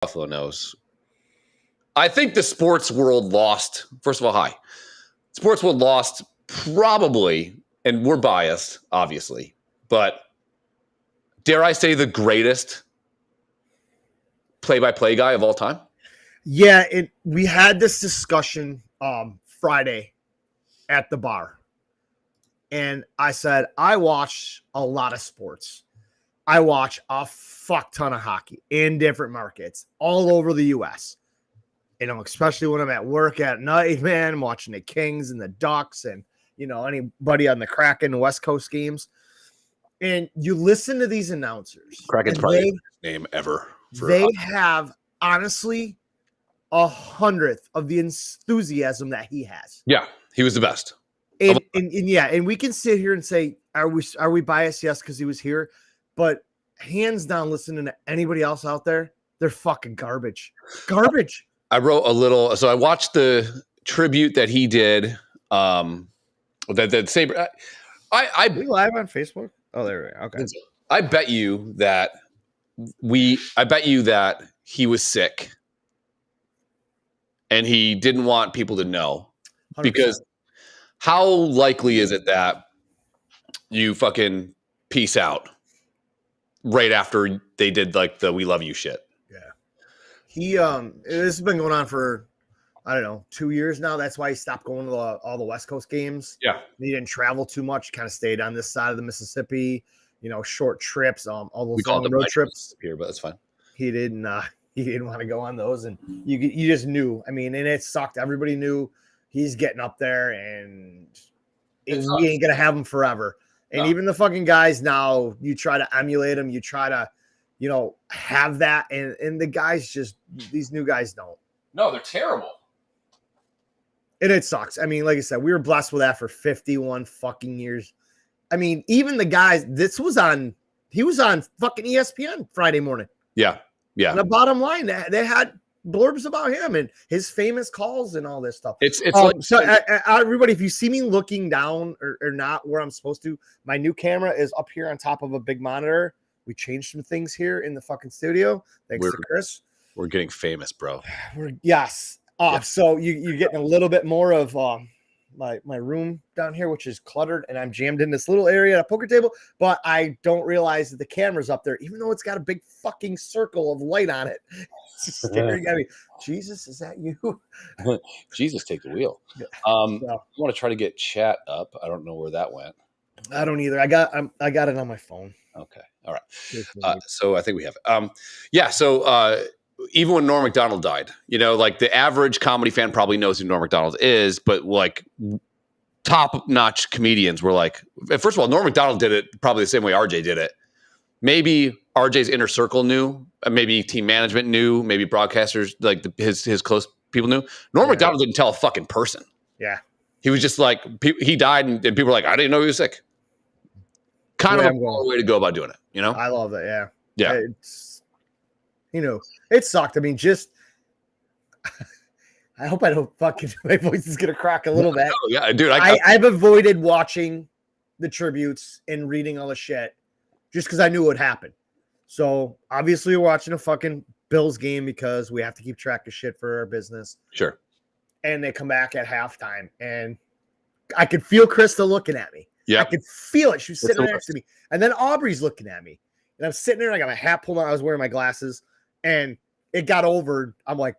Buffalo knows. I think the sports world lost. First of all, hi. Sports world lost probably, and we're biased, obviously, but dare I say the greatest play-by-play guy of all time? Yeah, we had this discussion Friday at the bar. And I said, I watch a lot of sports. I watch a fuck ton of hockey in different markets all over the U.S. You know, especially when I'm at work at night, man, I'm watching the Kings and the Ducks and, you know, anybody on the Kraken West Coast games. And you listen to these announcers. Kraken's probably the best name ever. They have, honestly, 100th of the enthusiasm that he has. Yeah, he was the best. And we can sit here and say, are we biased? Yes, because he was here. But hands down, listening to anybody else out there, they're fucking garbage. Garbage. I wrote a little, so I watched the tribute that he did. That Sabre. Are we live on Facebook? Oh, there we go. Okay. I bet you that he was sick and he didn't want people to know 100%. Because how likely is it that you fucking peace out right after they did like the "we love you" shit? Yeah. This has been going on for, I don't know, 2 years now. That's why he stopped going to all the West Coast games. Yeah. He didn't travel too much, kind of stayed on this side of the Mississippi, you know, short trips, all those long road trips here, but that's fine. He didn't want to go on those. And you just knew, I mean, and it sucked. Everybody knew he's getting up there and we ain't going to have him forever. And even the fucking guys now, you try to emulate them. You try to, you know, have that. And the guys just, these new guys don't. No, they're terrible. And it sucks. I mean, like I said, we were blessed with that for 51 fucking years. I mean, even the guys, he was on fucking ESPN Friday morning. Yeah. Yeah. And the bottom line, they had blurbs about him and his famous calls and all this stuff. It's like, so everybody, if you see me looking down or not where I'm supposed to, my new camera is up here on top of a big monitor. We changed some things here in the fucking studio. Thanks to Chris. We're getting famous, bro. Yes. So you're getting a little bit more of my room down here, which is cluttered, and I'm jammed in this little area at a poker table, but I don't realize that the camera's up there, even though it's got a big fucking circle of light on it. It's staring at me. Jesus, is that you? Jesus, take the wheel. I want to try to get chat up. I don't know where that went. I don't either. I got it on my phone. Okay. All right. So I think we have it. So even when Norm Macdonald died, you know, like the average comedy fan probably knows who Norm Macdonald is, but like top-notch comedians were like, first of all, Norm Macdonald did it probably the same way RJ did it. Maybe RJ's inner circle knew, maybe team management knew, maybe broadcasters, like his close people knew. Norm Macdonald didn't tell a fucking person. Yeah. He was just like, he died and people were like, I didn't know he was sick. Kind of a way to go about doing it, you know? I love it, yeah. Yeah. It's, you know, it sucked. I mean, just I hope I don't fucking my voice is gonna crack a little bit. No, yeah, dude. I've avoided watching the tributes and reading all the shit just because I knew it would happen. So obviously we're watching a fucking Bills game because we have to keep track of shit for our business. Sure. And they come back at halftime and I could feel Krista looking at me. Yeah. I could feel it. She was sitting next to me. And then Aubrey's looking at me. And I'm sitting there, I got my hat pulled on. I was wearing my glasses. And it got over. I'm like,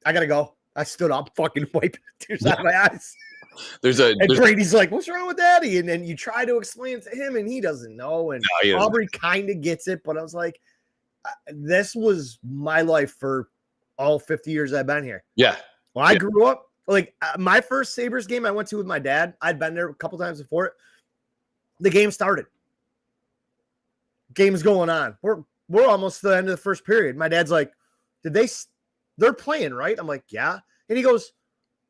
I gotta go. I stood up, fucking wiping tears out of my eyes. And Brady's like, what's wrong with Daddy? And then you try to explain it to him, and he doesn't know. And Aubrey kind of gets it, but I was like, this was my life for all 50 years I've been here. Yeah. When I grew up, like my first Sabres game I went to with my dad, I'd been there a couple times before it. The game started. Game's going on. We're almost to the end of the first period. My dad's like, they're playing, right? I'm like, yeah. And he goes,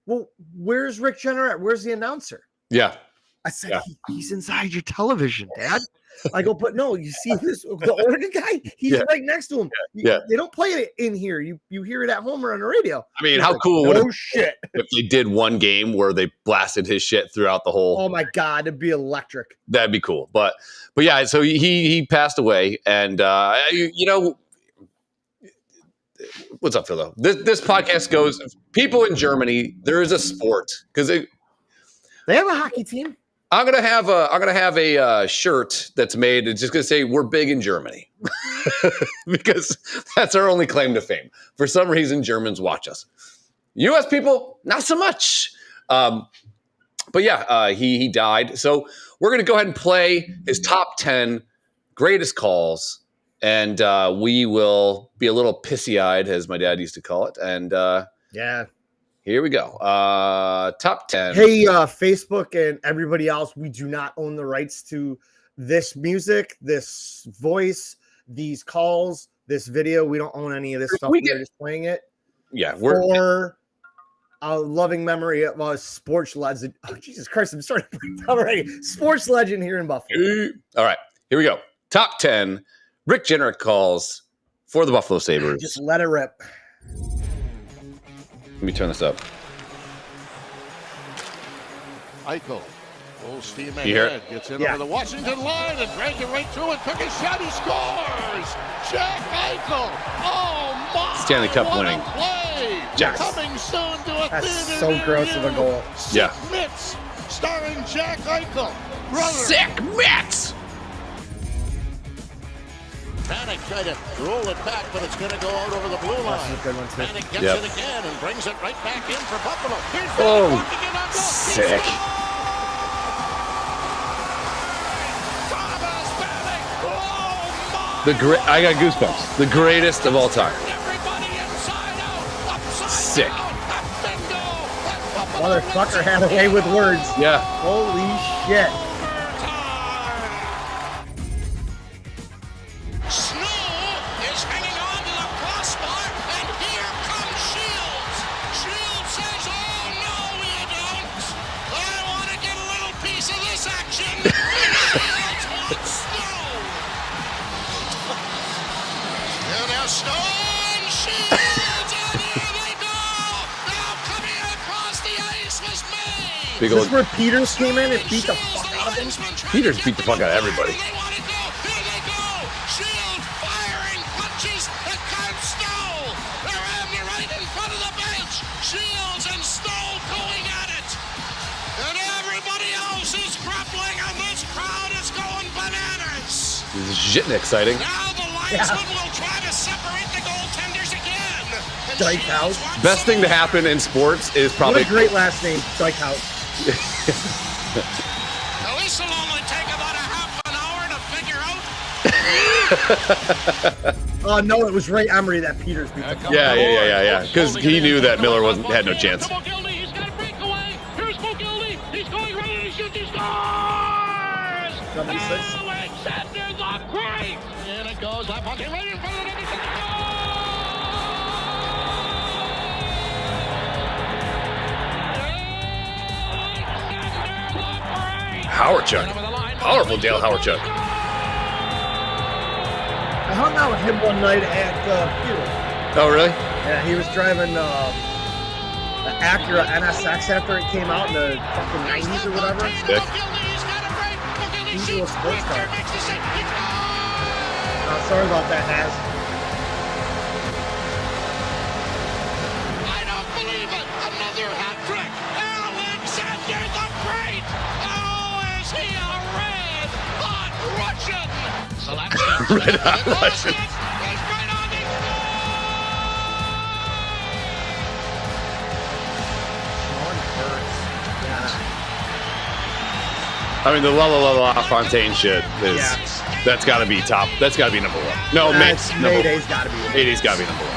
well, where's Rick Jenner at? Where's the announcer? Yeah. I said, he's inside your television, Dad. I go, but no, you see this, the Oregon guy? He's right next to him. Yeah. They don't play it in here. You hear it at home or on the radio. I mean, how cool would it be if they did one game where they blasted his shit throughout the whole. Oh my God, it'd be electric. That'd be cool. But yeah, so he passed away, and you know, what's up, Phil? This podcast goes. People in Germany, there is a sport because they have a hockey team. I'm gonna have a shirt that's made. It's just gonna say we're big in Germany because that's our only claim to fame. For some reason, Germans watch us. U.S. people, not so much. But yeah, he died. So we're gonna go ahead and play his top 10 greatest calls, and we will be a little pissy-eyed, as my dad used to call it. And yeah. Here we go. Top 10. Hey, Facebook and everybody else, we do not own the rights to this music, this voice, these calls, this video. We don't own any of this stuff. We're just playing it. Yeah, for a loving memory of a sports legend. Oh, Jesus Christ, I'm starting to break down already. Sports legend here in Buffalo. All right, here we go. Top 10 Rick Jennrich calls for the Buffalo Sabres. Just let it rip. Let me turn this up. Eichel, full steam ahead, you hear it? Gets in over the Washington line and drags it right through and took a shot. He scores! Jack Eichel! Oh my! Stanley Cup winning. Play! Jack. Coming soon to a That's so gross of a goal. Yeah. Sick Mitts, starring Jack Eichel. Brother. Sick Mitts! Panic tried to roll it back, but it's going to go out over the blue line. Panic gets it again and brings it right back in for Buffalo. Here's sick. I got goosebumps. The greatest of all time. Sick. Motherfucker had a way with words. Yeah. Holy shit. Big Is this where Peters came in and beat the fuck out of him? Peters beat the fuck out of everybody. Shield firing punches at Carp Stowe. They're having it right in front of the bench. Shields and Stowe going at it. And everybody else is grappling, and this crowd is going bananas. This is shit exciting. Now the linesman will try to separate the goaltenders again. Dykhouse. Best thing to happen in sports is probably... What a great last name, Dykhouse. Now this will only take about a half an hour to figure out. No, it was Ray Emery that Peters beat. Yeah. Because he knew that Miller had no chance. He's got a breakaway. Here's Mogilny. He's going right in and shoots. He scores! 76. Alexander the Great. And it goes left pocket right in front of the net. Howardchuk. Powerful Dale Howardchuk. I hung out with him one night at Fuel. Oh, really? Yeah, he was driving the Acura NSX after it came out in the fucking 90s or whatever. Sick. Diesel sports car. Sorry about that, Naz. I don't believe it. Another hat trick. Alexander the Great. Oh, is he a red hot Russian? Red hot Russian. He's right on the I mean, the La La La La Fontaine shit is... That's got to be top. That's got to be number one. No, Mayday's got to be. Mayday's got to be number one.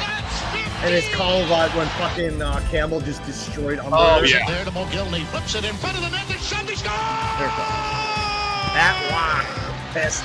And it's called when fucking Campbell just destroyed Humber. Oh, yeah. There to Mogilny. Flips it in front of the net. There's Sunday score! That walk. Pissed.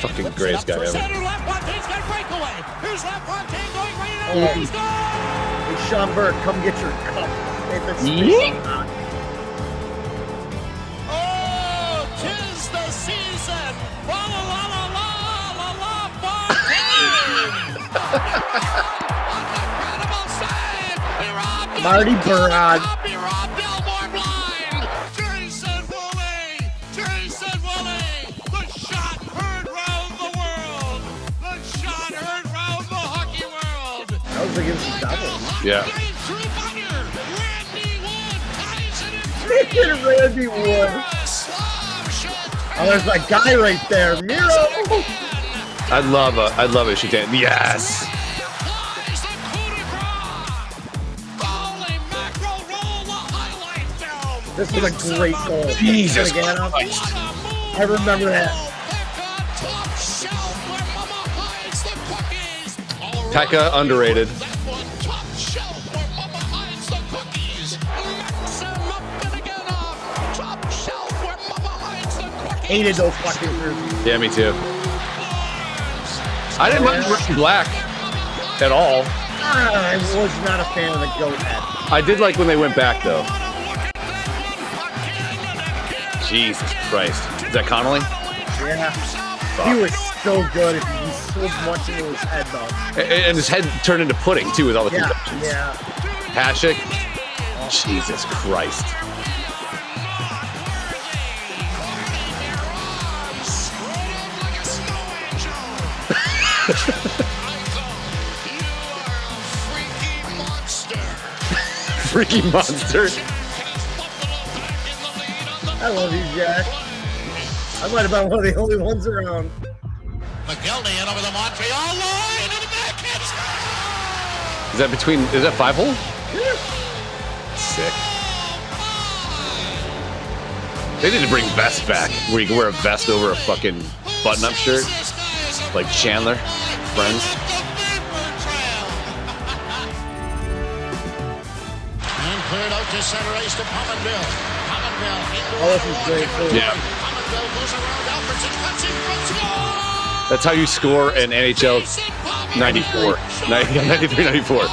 Fucking greatest guy ever. LaFontaine's got a breakaway. Here's LaFontaine going right in. He scores! Hey, Sean Burke, come get your cup. If it's Yeet. Oh, Marty Burrard. Jason Woolley. The shot heard round the world. The shot heard round the hockey world. That was against the Devils. Yeah. Randy Wood. Oh, there's that guy right there, Miro. I love it. She can. Yes. This was a great goal. Jesus Christ. Christ. I remember that. Pekka underrated. Hated those fucking jerseys. Yeah, me too. I didn't mind Russian black at all. I was not a fan of the goat head. I did like when they went back though. Jesus Christ. Is that Connolly? Yeah. He was so good. He so much into his head though. And his head turned into pudding too with all the concussions. Yeah. Hasek. Jesus Christ. Freaky monster. I love you, Jack. I might have been one of the only ones around. McGillney in over the Montreal line and the backhand. Is that 5-hole? Yeah. Sick. They need to bring vests back, where you can wear a vest over a fucking button-up shirt, like Chandler, Friends. And cleared out to center ice to Pominville. Oh, this is great. Too. Yeah. Pominville goes around Alfredson, cuts in front, score! That's how you score in NHL 94. 93, 94.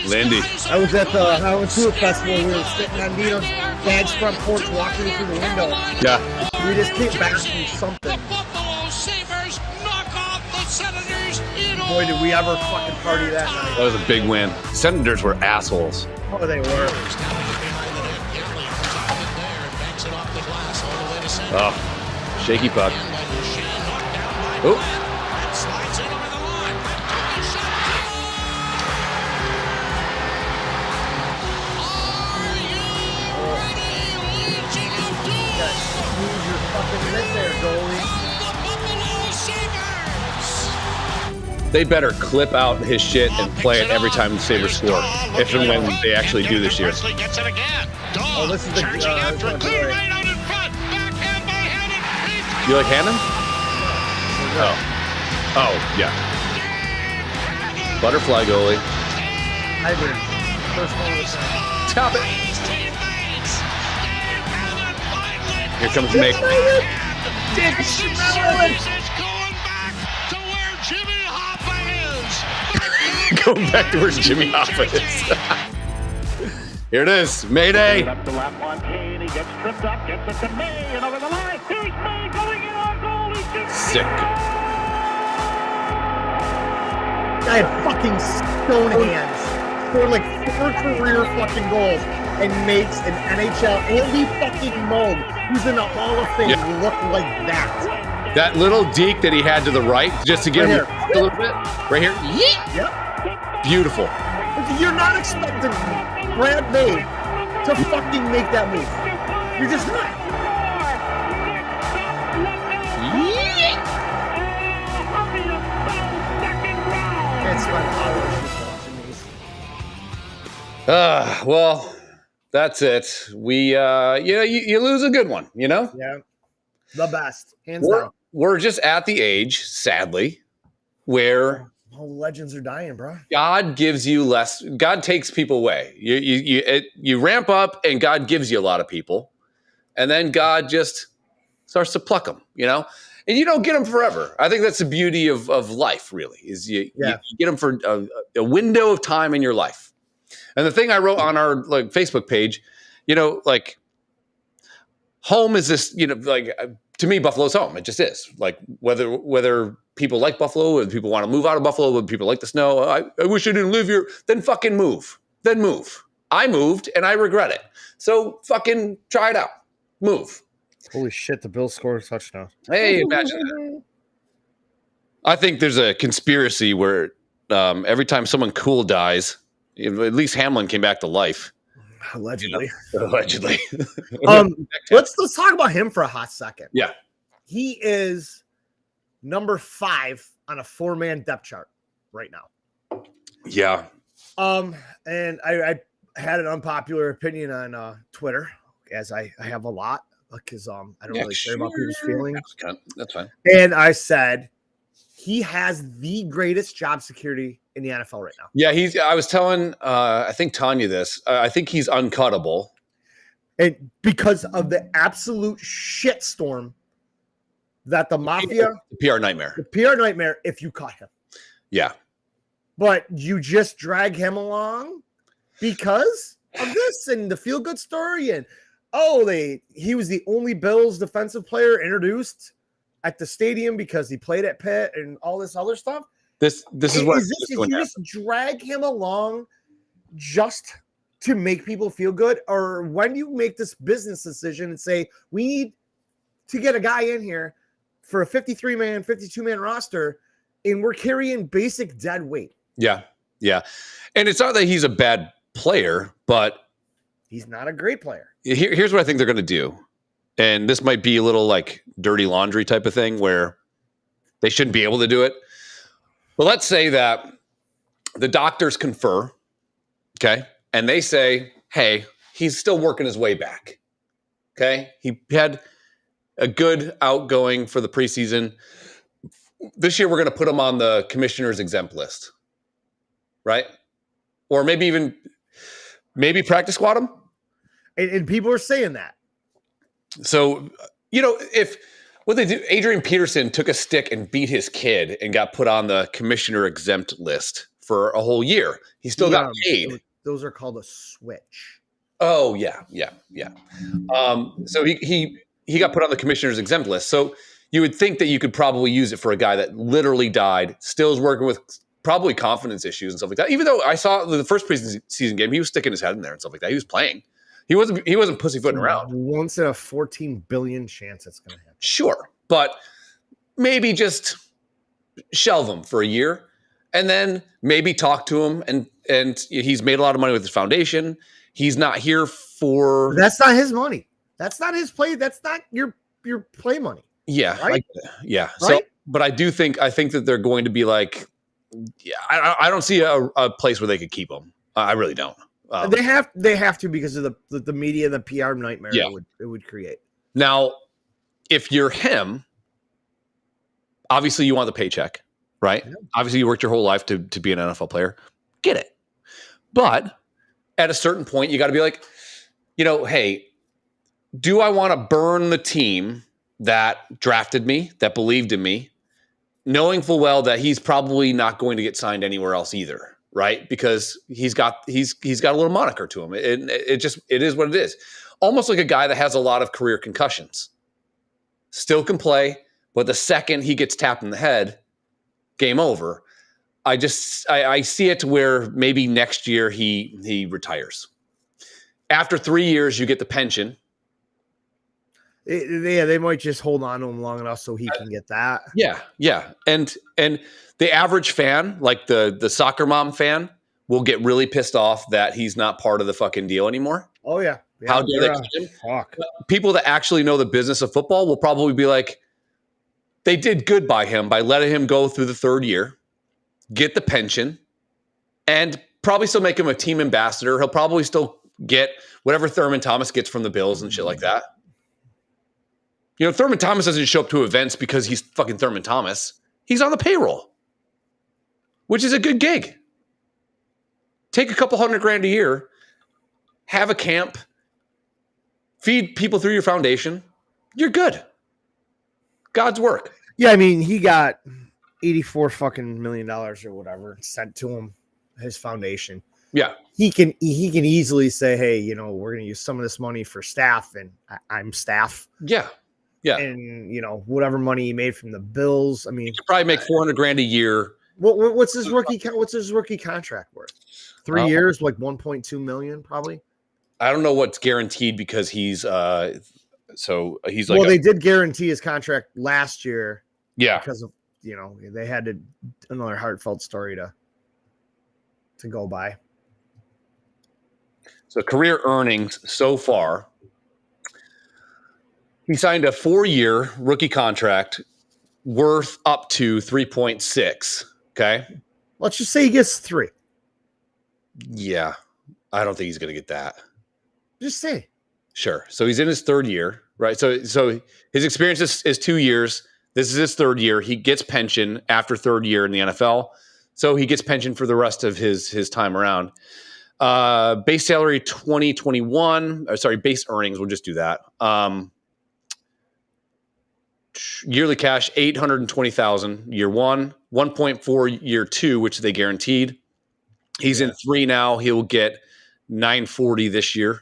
Lindy. I was at the Highland Tour Festival. We were sitting on Dino's dad's front porch watching through the window. Yeah. We just came back from something. Boy, did we ever fucking party that night. That was a big win. Senators were assholes. Oh, they were. Oh, shaky puck. Oh. They better clip out his shit and play it every time the Sabres score, if and when they actually do this year. Oh, this is the You like Hannon? Oh. Oh, yeah. Butterfly goalie. I did. First one was Stop it. Here comes Nick. Going back to where Jimmy Hoffa is. Here it is. Mayday. Up to LaFontaine. He gets tripped up, gets it to May, and over the line. Here's May going in on goal. He shoots. Sick. I had fucking stone hands. Scored like 4 career fucking goals and makes an NHL Andy fucking Moog, who's in the Hall of Fame, look like that. That little deke that he had to the right, just to get him a little bit. Right here. Yeet. Yep. Beautiful. You're not expecting Brad May to fucking make that move. You're just not. It's fun. Well, that's it. We, you lose a good one, you know? Yeah. The best. Hands down. We're just at the age, sadly, where all the legends are dying, bro. God gives you less. God takes people away. You ramp up, and God gives you a lot of people, and then God just starts to pluck them. You know, and you don't get them forever. I think that's the beauty of life. Really, is you get them for a window of time in your life. And the thing I wrote on our Facebook page, home is this. to me, Buffalo's home. It just is. Like whether people like Buffalo, whether people want to move out of Buffalo, whether people like the snow, I wish I didn't live here. Then fucking move. Then move. I moved and I regret it. So fucking try it out. Move. Holy shit, the Bills scored a touchdown. Hey, imagine that. I think there's a conspiracy where every time someone cool dies, at least Hamlin came back to life. Allegedly. Allegedly. Let's talk about him for a hot second. Yeah. He is number 5 on a 4-man depth chart right now. Yeah. And I had an unpopular opinion on Twitter, as I have a lot, because I don't really care about people's feelings. That's fine. And I said he has the greatest job security in the NFL right now. Yeah, I was telling I think Tanya this. I think he's uncuttable. And because of the absolute shitstorm that the mafia, the PR nightmare. the PR nightmare, if you caught him. Yeah. But you just drag him along because of this and the feel-good story. And, he was the only Bills defensive player introduced at the stadium because he played at Pitt and all this other stuff. This is what Did you just drag him along just to make people feel good? Or when you make this business decision and say, we need to get a guy in here for a 53-man, 52-man roster, and we're carrying basic dead weight. Yeah. Yeah. And it's not that he's a bad player, but he's not a great player. Here's what I think they're going to do. And this might be a little like dirty laundry type of thing where they shouldn't be able to do it. But let's say that the doctors confer, okay, and they say, hey, he's still working his way back, okay? He had a good outgoing for the preseason. This year, we're going to put him on the commissioner's exempt list, right? Or maybe practice squad him. And people are saying that. So, if what they do, Adrian Peterson took a stick and beat his kid and got put on the commissioner exempt list for a whole year. He still got paid. Those are called a switch. Oh, yeah. So he got put on the commissioner's exempt list. So you would think that you could probably use it for a guy that literally died, still is working with probably confidence issues and stuff like that. Even though I saw the first preseason game, he was sticking his head in there and stuff like that. He was playing. He wasn't pussyfooting around. Once in a 14 billion chance it's going to happen. Sure, but maybe just shelve him for a year, and then maybe talk to him. And he's made a lot of money with his foundation. He's not here for. That's not his money. That's not his play. That's not your play money. Yeah, right. Yeah. Right? So, but I think that they're going to be like, yeah. I don't see a place where they could keep him. I really don't. They have to because of the media, the PR nightmare it would create. Now, if you're him, obviously you want the paycheck, right? Yeah. Obviously you worked your whole life to be an NFL player. Get it. But at a certain point, you got to be like, hey, do I want to burn the team that drafted me, that believed in me, knowing full well that he's probably not going to get signed anywhere else either? Right, because he's got a little moniker to him. It is what it is. Almost like a guy that has a lot of career concussions. Still can play, but the second he gets tapped in the head, game over. I see it to where maybe next year he retires. After 3 years, you get the pension. They might just hold on to him long enough so he can get that. Yeah. And the average fan, like the soccer mom fan, will get really pissed off that he's not part of the fucking deal anymore. Oh, yeah. How dare they keep him? Fuck. People that actually know the business of football will probably be like, they did good by him by letting him go through the third year, get the pension, and probably still make him a team ambassador. He'll probably still get whatever Thurman Thomas gets from the Bills and shit like that. Thurman Thomas doesn't show up to events because he's fucking Thurman Thomas. He's on the payroll, which is a good gig. Take a couple $100,000 a year, have a camp, feed people through your foundation. You're good. God's work. Yeah, I mean, he got $84 fucking million or whatever sent to him, his foundation. Yeah. He can easily say, hey, we're going to use some of this money for staff, and I'm staff. Yeah. Yeah. And, whatever money he made from the Bills. I mean, He could probably make $400,000 a year. What's his rookie contract worth? 3 years, like 1.2 million, probably. I don't know what's guaranteed because he's like. Well, they did guarantee his contract last year. Yeah, because of they had another heartfelt story to go by. So career earnings so far. He signed a 4-year rookie contract worth up to 3.6. Okay. Let's just say he gets 3. Yeah. I don't think he's going to get that. Just say. Sure. So he's in his 3rd year, right? So his experience is 2 years. This is his 3rd year. He gets pension after 3rd year in the NFL. So he gets pension for the rest of his time around. Base salary 2021. Base earnings. We'll just do that. Yearly cash $820,000 year 1, 1.4 year 2, which they guaranteed. He's in 3 now. He'll get $940 this year.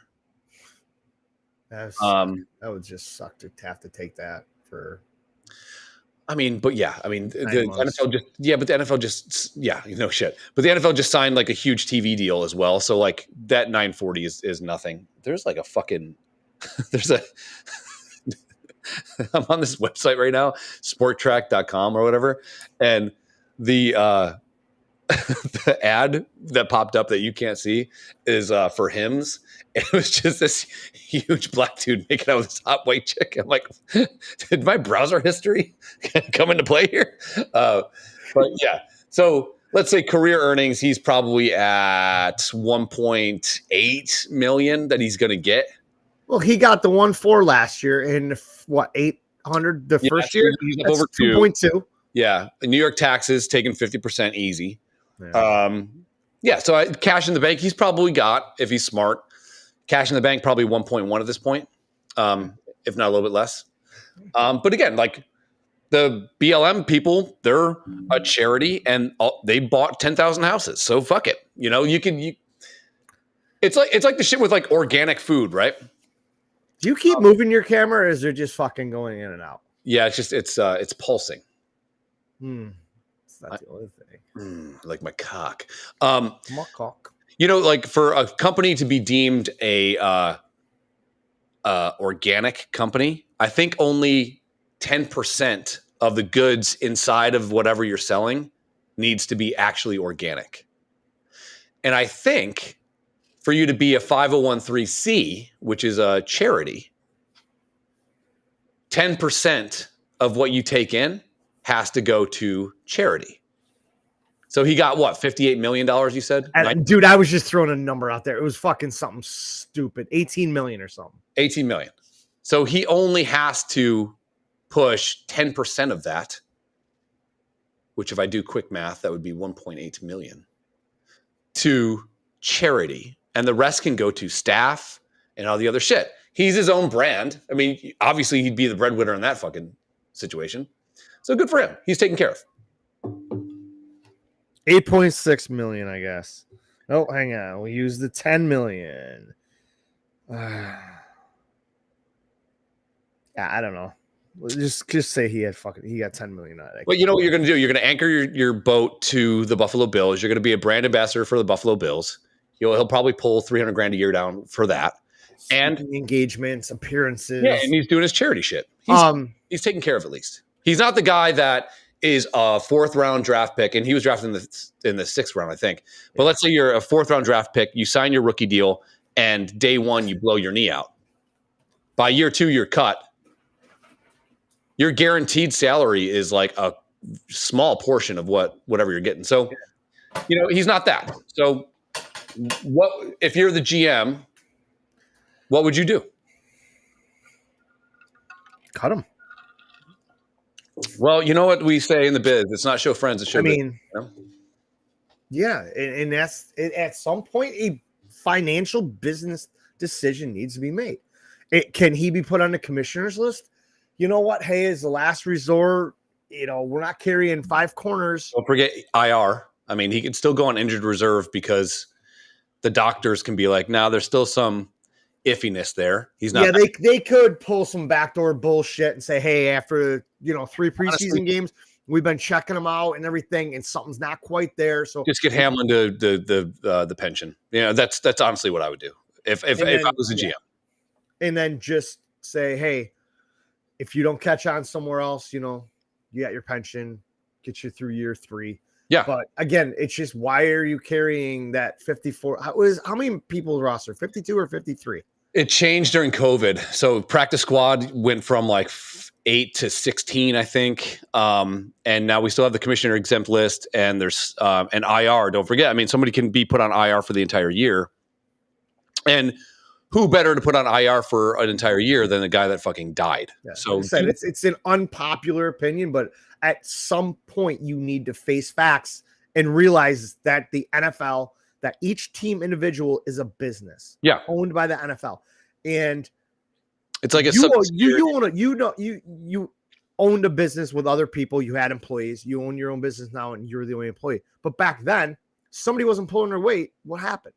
That would just suck to have to take that for. I mean, but yeah, I mean, the NFL just no shit. But the NFL just signed like a huge TV deal as well. So like that $940 is nothing. There's like a fucking I'm on this website right now, sporttrack.com or whatever. And the the ad that popped up that you can't see is for Hims. It was just this huge black dude making out with this hot white chick. I'm like, did my browser history come into play here? But yeah, so let's say career earnings, he's probably at 1.8 million that he's going to get. Well, he got the 1.4 last year and what, 800 the first year? He's up over 2.2. Yeah. New York taxes taking 50% easy. Yeah. So cash in the bank, he's probably got, if he's smart, cash in the bank, probably 1.1 at this point, if not a little bit less. But again, like the BLM people, they're a charity and they bought 10,000 houses. So fuck it. It's like the shit with like organic food, right? Do you keep moving your camera or is it just fucking going in and out? Yeah, it's pulsing. It's not the only thing. Like my cock. My cock. Like for a company to be deemed a organic company, I think only 10% of the goods inside of whatever you're selling needs to be actually organic. And I think for you to be a 501(c), which is a charity, 10% of what you take in has to go to charity. So he got what, $58 million, you said? Dude, I was just throwing a number out there. It was fucking something stupid. 18 million or something. 18 million. So he only has to push 10% of that, which if I do quick math, that would be 1.8 million, to charity. And the rest can go to staff and all the other shit. He's his own brand. I mean, obviously he'd be the breadwinner in that fucking situation. So good for him. He's taken care of. 8.6 million, I guess. Oh, hang on. We use the 10 million. Yeah, I don't know. Just say he got 10 million out of it. Well, you know what you're going to do? You're going to anchor your boat to the Buffalo Bills. You're going to be a brand ambassador for the Buffalo Bills. He'll probably pull $300,000 a year down for that. And engagements, appearances. Yeah, and he's doing his charity shit. He's taking care of at least. He's not the guy that is a 4th round draft pick, and he was drafted in the 6th round, I think. But let's say you're a 4th round draft pick, you sign your rookie deal, and day 1 you blow your knee out. By year 2, you're cut. Your guaranteed salary is like a small portion of whatever you're getting. So, he's not that. So, what if you're the GM? What would you do? Cut him. Well, you know what we say in the biz. It's not show friends, it's show biz. Yeah, and that's at some point a financial business decision needs to be made. Can he be put on the commissioner's list? You know what? Hey, as the last resort, we're not carrying 5 corners. Don't forget IR. I mean, he can still go on injured reserve because the doctors can be like, there's still some iffiness there. He's not. Yeah, they could pull some backdoor bullshit and say, hey, after 3 preseason Honestly, games, we've been checking them out and everything, and something's not quite there. So just get Hamlin to the pension. That's honestly what I would do if I was a GM. And then just say, hey, if you don't catch on somewhere else, you got your pension, get you through year 3. Yeah. But again, it's just, why are you carrying that 54? How many people roster? 52 or 53? It changed during COVID. So practice squad went from like 8 to 16, I think. And now we still have the commissioner exempt list, and there's an IR. Don't forget. I mean, somebody can be put on IR for the entire year. And who better to put on IR for an entire year than the guy that fucking died? Yeah, So like I said, it's an unpopular opinion, but at some point you need to face facts and realize that the NFL, that each team individual is a business, owned by the NFL, and it's like you owned a business with other people. You had employees. You own your own business now, and you're the only employee. But back then, somebody wasn't pulling their weight. What happened?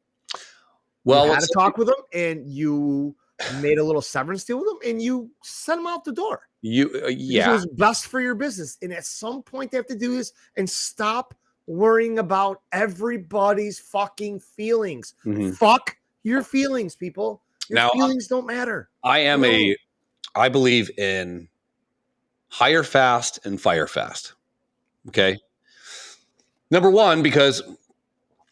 Well, you had to talk with them, and you made a little severance deal with them, and you sent them out the door. It was best for your business. And at some point, they have to do this and stop worrying about everybody's fucking feelings. Mm-hmm. Fuck your feelings, people. Your feelings don't matter. I believe in hire fast and fire fast. Okay. Number one, because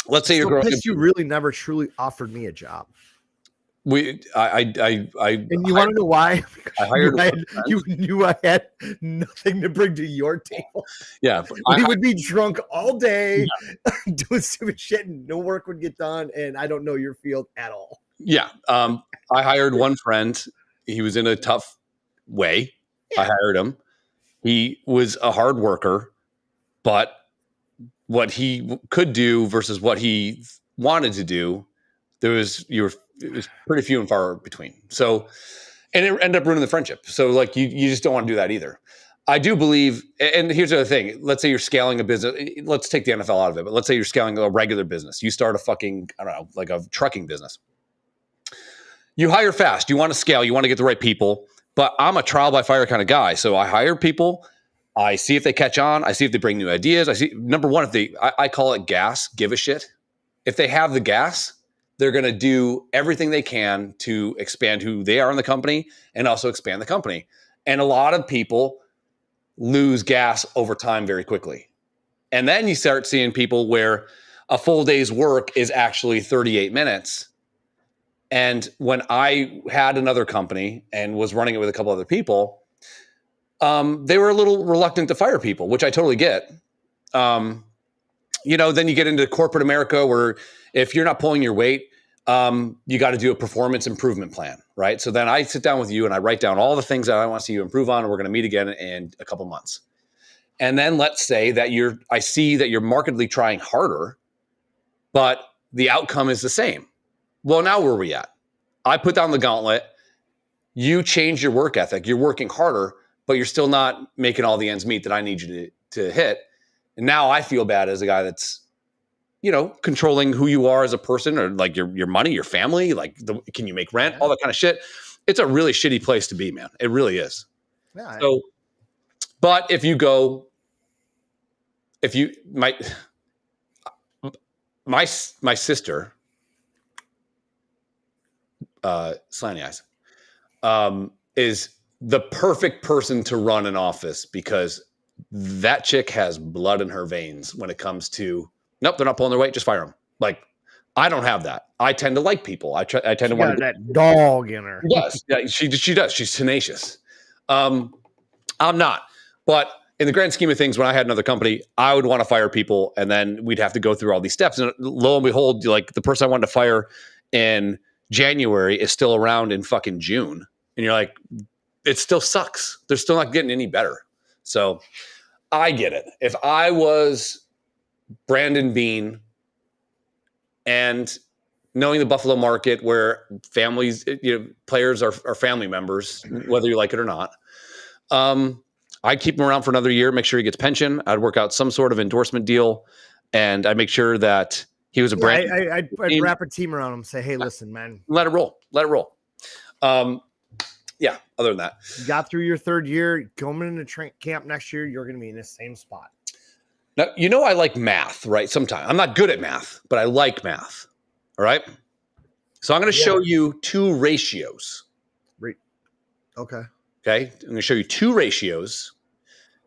let's say you're growing. You really never truly offered me a job. And you want to know why? You knew I had nothing to bring to your table. Yeah, we would be drunk all day, doing stupid shit, and no work would get done. And I don't know your field at all. Yeah, I hired one friend. He was in a tough way. Yeah. I hired him. He was a hard worker, but what he could do versus what he wanted to do, it was pretty few and far between. So, and it ended up ruining the friendship. So like you just don't want to do that either. I do believe, and here's the other thing. Let's say you're scaling a business. Let's take the NFL out of it, but let's say you're scaling a regular business. You start a fucking, I don't know, like a trucking business. You hire fast. You want to scale. You want to get the right people. But I'm a trial by fire kind of guy. So I hire people. I see if they catch on. I see if they bring new ideas. I see, number one, I call it gas, give a shit. If they have the gas, they're going to do everything they can to expand who they are in the company and also expand the company. And a lot of people lose gas over time very quickly. And then you start seeing people where a full day's work is actually 38 minutes. And when I had another company and was running it with a couple other people, they were a little reluctant to fire people, which I totally get. Then you get into corporate America where if you're not pulling your weight, you got to do a performance improvement plan, right? So then I sit down with you and I write down all the things that I want to see you improve on, and we're going to meet again in a couple months. And then let's say that I see that you're markedly trying harder, but the outcome is the same. Well, now where are we at? I put down the gauntlet. You change your work ethic. You're working harder, but you're still not making all the ends meet that I need you to hit. And now I feel bad as a guy that's, controlling who you are as a person, or like your money, your family, like can you make rent, all that kind of shit. It's a really shitty place to be, man. It really is. Yeah. So, but my sister, Slanty Eyes, is the perfect person to run an office because that chick has blood in her veins when it comes to, nope, they're not pulling their weight, just fire them. Like, I don't have that. I tend to like people. I tend to want that dog in her. Yes, yeah, she does. She's tenacious. I'm not. But in the grand scheme of things, when I had another company, I would want to fire people, and then we'd have to go through all these steps. And lo and behold, like the person I wanted to fire in January is still around in fucking June. And you're like, it still sucks. They're still not getting any better. So I get it. If I was Brandon Beane and knowing the Buffalo market where families, players are family members, whether you like it or not, I'd keep him around for another year, make sure he gets pension. I'd work out some sort of endorsement deal, and I'd make sure that he was a brand. I'd wrap a team around him and say, hey, listen, man. Let it roll. Yeah. Other than that, You got through your third year. Going into camp next year, you're going to be in the same spot. now I like math, right? Sometimes I'm not good at math, but I like math. All right. So I'm going to show you two ratios. Okay. Okay. I'm going to show you two ratios,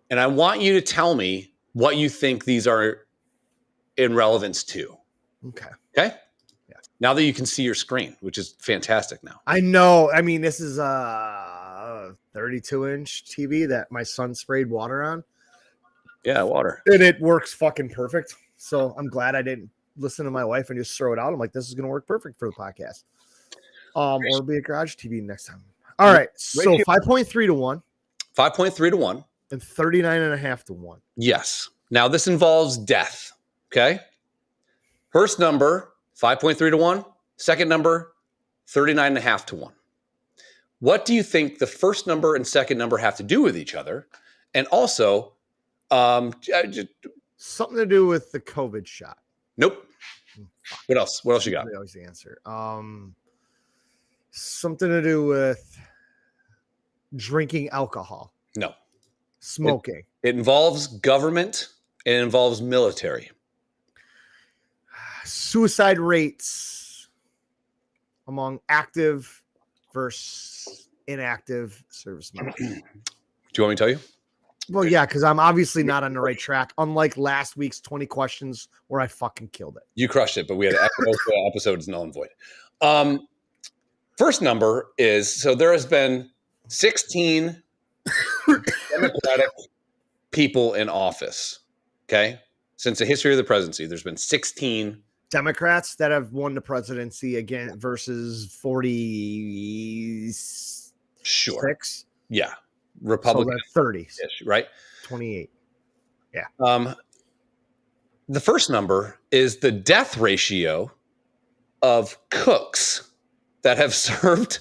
and I want you to tell me what you think these are in relevance to. Okay. Okay. Yeah. Now that you can see your screen, which is fantastic now. I know. I mean, this is a 32-inch TV that my son sprayed water on. Yeah, water. And it works fucking perfect. So I'm glad I didn't listen to my wife and just throw it out. I'm like, this is going to work perfect for the podcast. Or be a garage TV next time. All right. So 5.3 to 1. 5.3 to 1. And 39.5 to 1. Yes. Now this involves death. Okay. First number, 5.3 to 1. Second number, 39.5 to 1. What do you think the first number and second number have to do with each other? And also, something to do with the COVID shot. Nope. What else? What else you got? That was the answer. Something to do with drinking alcohol. No. Smoking. It involves government and it involves military. Suicide rates among active versus inactive service members. Do you want me to tell you? Well, yeah, because I'm obviously not on the right track. Unlike last week's 20 questions where I fucking killed it. You crushed it, but we had episode is null and void. First number is, so there has been 16 Democratic people in office, okay? Since the history of the presidency, there's been 16 Democrats that have won the presidency again versus 46. Sure. Yeah. Republican. So 30. Right? 28. Yeah. The first number is the death ratio of cooks that have served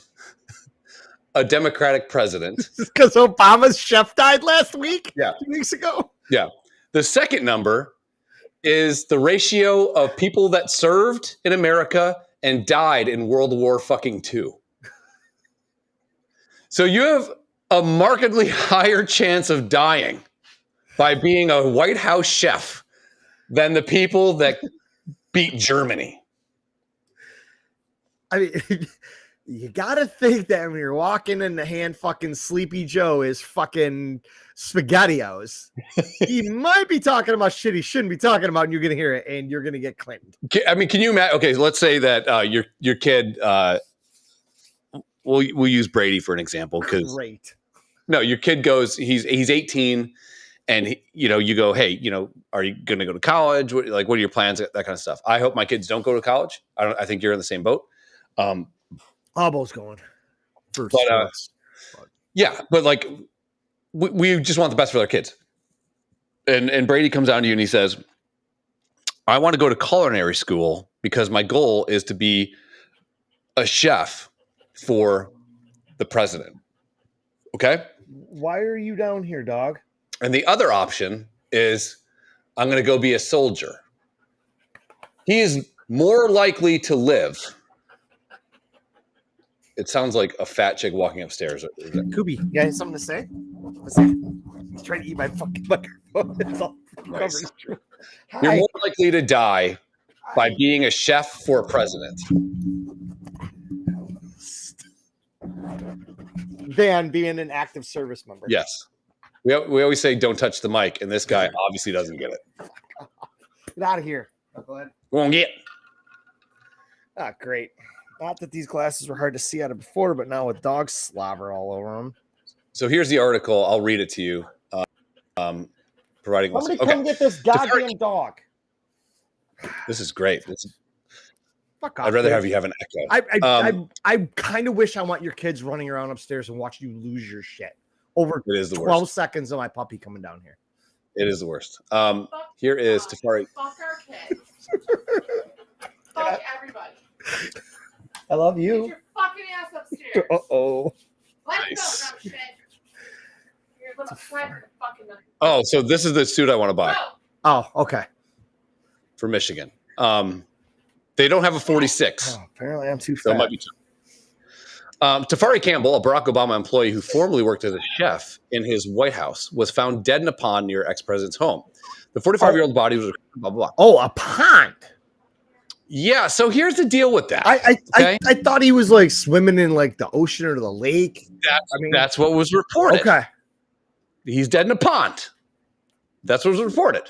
a Democratic president. Because Obama's chef died last week? Yeah. 2 weeks ago? Yeah. The second number is the ratio of people that served in America and died in World War II. So you have a markedly higher chance of dying by being a White House chef than the people that beat Germany. I mean, you got to think that when you're walking in the hand fucking Sleepy Joe is fucking SpaghettiOs. He might be talking about shit he shouldn't be talking about, and you're going to hear it, and you're going to get claimed. I mean, can you imagine? Okay, let's say that your kid, we'll use Brady for an example. Great. No, your kid goes, he's 18, and you go, hey, are you going to go to college? What are your plans? That kind of stuff. I hope my kids don't go to college. I think you're in the same boat. Almost going. Yeah, but like we just want the best for their kids. And Brady comes down to you and he says, I want to go to culinary school because my goal is to be a chef for the president. Okay? Why are you down here, dog? And the other option is I'm going to go be a soldier. He is more likely to live. It sounds like a fat chick walking upstairs. Kubi, you got something to say? What's that? He's trying to eat my fucking microphone. It's all nice. You're more likely to die by being a chef for a president than being an active service member. Yes. We always say don't touch the mic, and this guy obviously doesn't get it. Get out of here. Go ahead. Won't get. Ah, great. Not that these glasses were hard to see out of before, but now with dog slobber all over them. So here's the article. I'll read it to you. Providing. Somebody come get this goddamn dog. This is great. Fuck off. I'd rather have you have an echo. I kind of wish I want your kids running around upstairs and watch you lose your shit over it is the 12 worst. seconds of my puppy coming down here. It is the worst. Here is Tafari. Fuck our kids. Fuck everybody. I love Get you. your fucking ass upstairs. Uh-oh. Let's go, dumb shit. You're a little clever fucking. Oh, so this is the suit I want to buy Go. Oh, okay. for Michigan. They don't have a 46. Oh, apparently I'm too So it fat. might be Tafari Campbell, a Barack Obama employee who formerly worked as a chef in his White House, was found dead in a pond near ex-president's home. The 45-year-old body was blah, blah, blah. Oh, a pond. Yeah, so here's the deal with that. I thought he was like swimming in like the ocean or the lake. That's what was reported. Okay. He's dead in a pond. That's what was reported.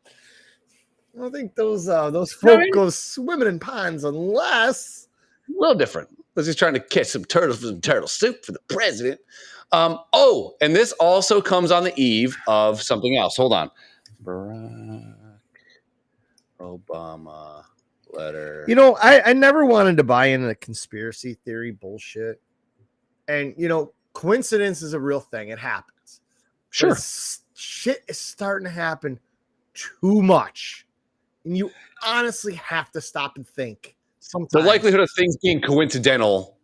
I don't think those folk go swimming in ponds unless a little different. Unless he's trying to catch some turtles for some turtle soup for the president. And this also comes on the eve of something else. Hold on. Barack Obama letter. You know, I never wanted to buy into the conspiracy theory bullshit. And, you know, coincidence is a real thing. It happens. Sure. But shit is starting to happen too much. And you honestly have to stop and think. Sometimes. The likelihood of things being coincidental,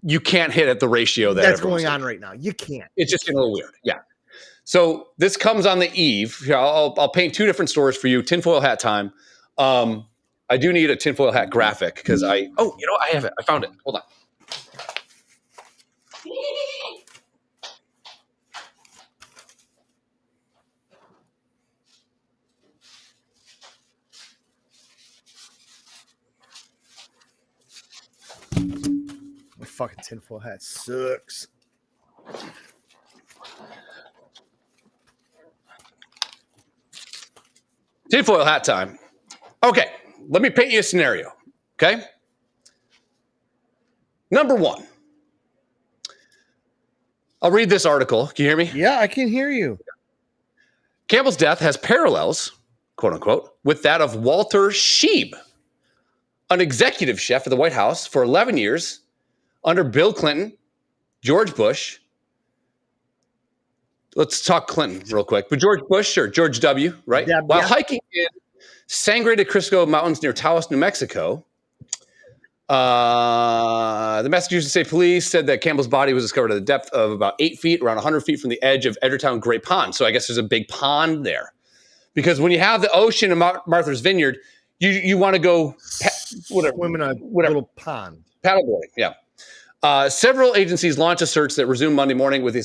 you can't hit at the ratio that's going on right now. You can't. It's just getting a little weird. Yeah. So this comes on the eve. Here, I'll paint two different stories for you. Tinfoil hat time. I do need a tinfoil hat graphic because I have it. I found it. Hold on. My fucking tinfoil hat sucks. Tinfoil hat time. Okay, let me paint you a scenario. Okay. Number one. I'll read this article. Can you hear me? Yeah, I can hear you. Campbell's death has parallels, quote unquote, with that of Walter Scheib, an executive chef at the White House for 11 years under Bill Clinton, George Bush. Let's talk Clinton real quick. But George Bush or George W., right? Yeah, While hiking in Sangre de Cristo Mountains near Taos, New Mexico, the Massachusetts State Police said that Campbell's body was discovered at a depth of about 8 feet, around 100 feet from the edge of Edgertown Great Pond. So I guess there's a big pond there. Because when you have the ocean in Martha's Vineyard, you want to go swim in a little pond. Paddleboarding, yeah. Several agencies launched a search that resumed Monday morning with the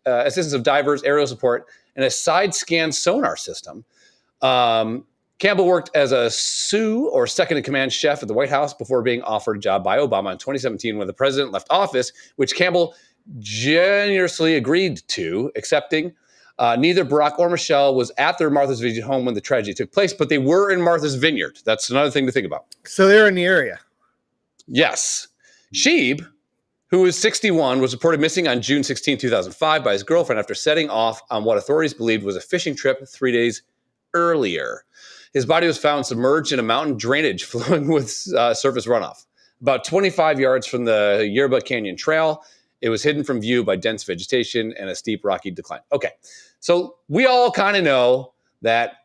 assistance of divers, aerial support, and a side scan sonar system. Campbell worked as a SIU, or second-in-command chef at the White House, before being offered a job by Obama in 2017 when the president left office, which Campbell generously agreed to, accepting. Neither Barack or Michelle was at their Martha's Vineyard home when the tragedy took place, but they were in Martha's Vineyard. That's another thing to think about. So they're in the area. Yes. Scheib, who is 61, was reported missing on June 16, 2005 by his girlfriend after setting off on what authorities believed was a fishing trip 3 days earlier. His body was found submerged in a mountain drainage flowing with surface runoff. About 25 yards from the Yerba Canyon Trail, it was hidden from view by dense vegetation and a steep rocky decline. Okay, so we all kind of know that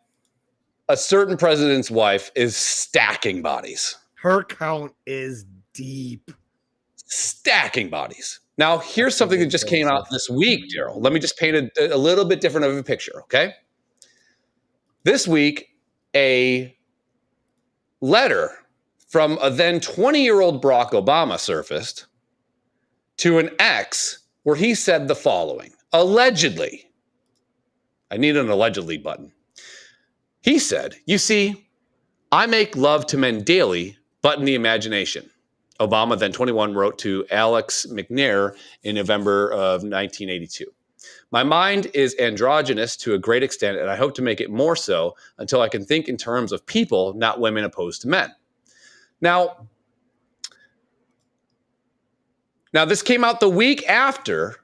a certain president's wife is stacking bodies. Her count is deep. Stacking bodies. Now, here's something that just came out this week, Daryl. Let me just paint a little bit different of a picture, okay? This week, a letter from a then 20-year-old Barack Obama surfaced to an ex where he said the following. Allegedly. I need an allegedly button. He said, "You see, I make love to men daily, but in the imagination." Obama, then 21, wrote to Alex McNair in November of 1982. "My mind is androgynous to a great extent, and I hope to make it more so until I can think in terms of people, not women opposed to men." Now this came out the week after.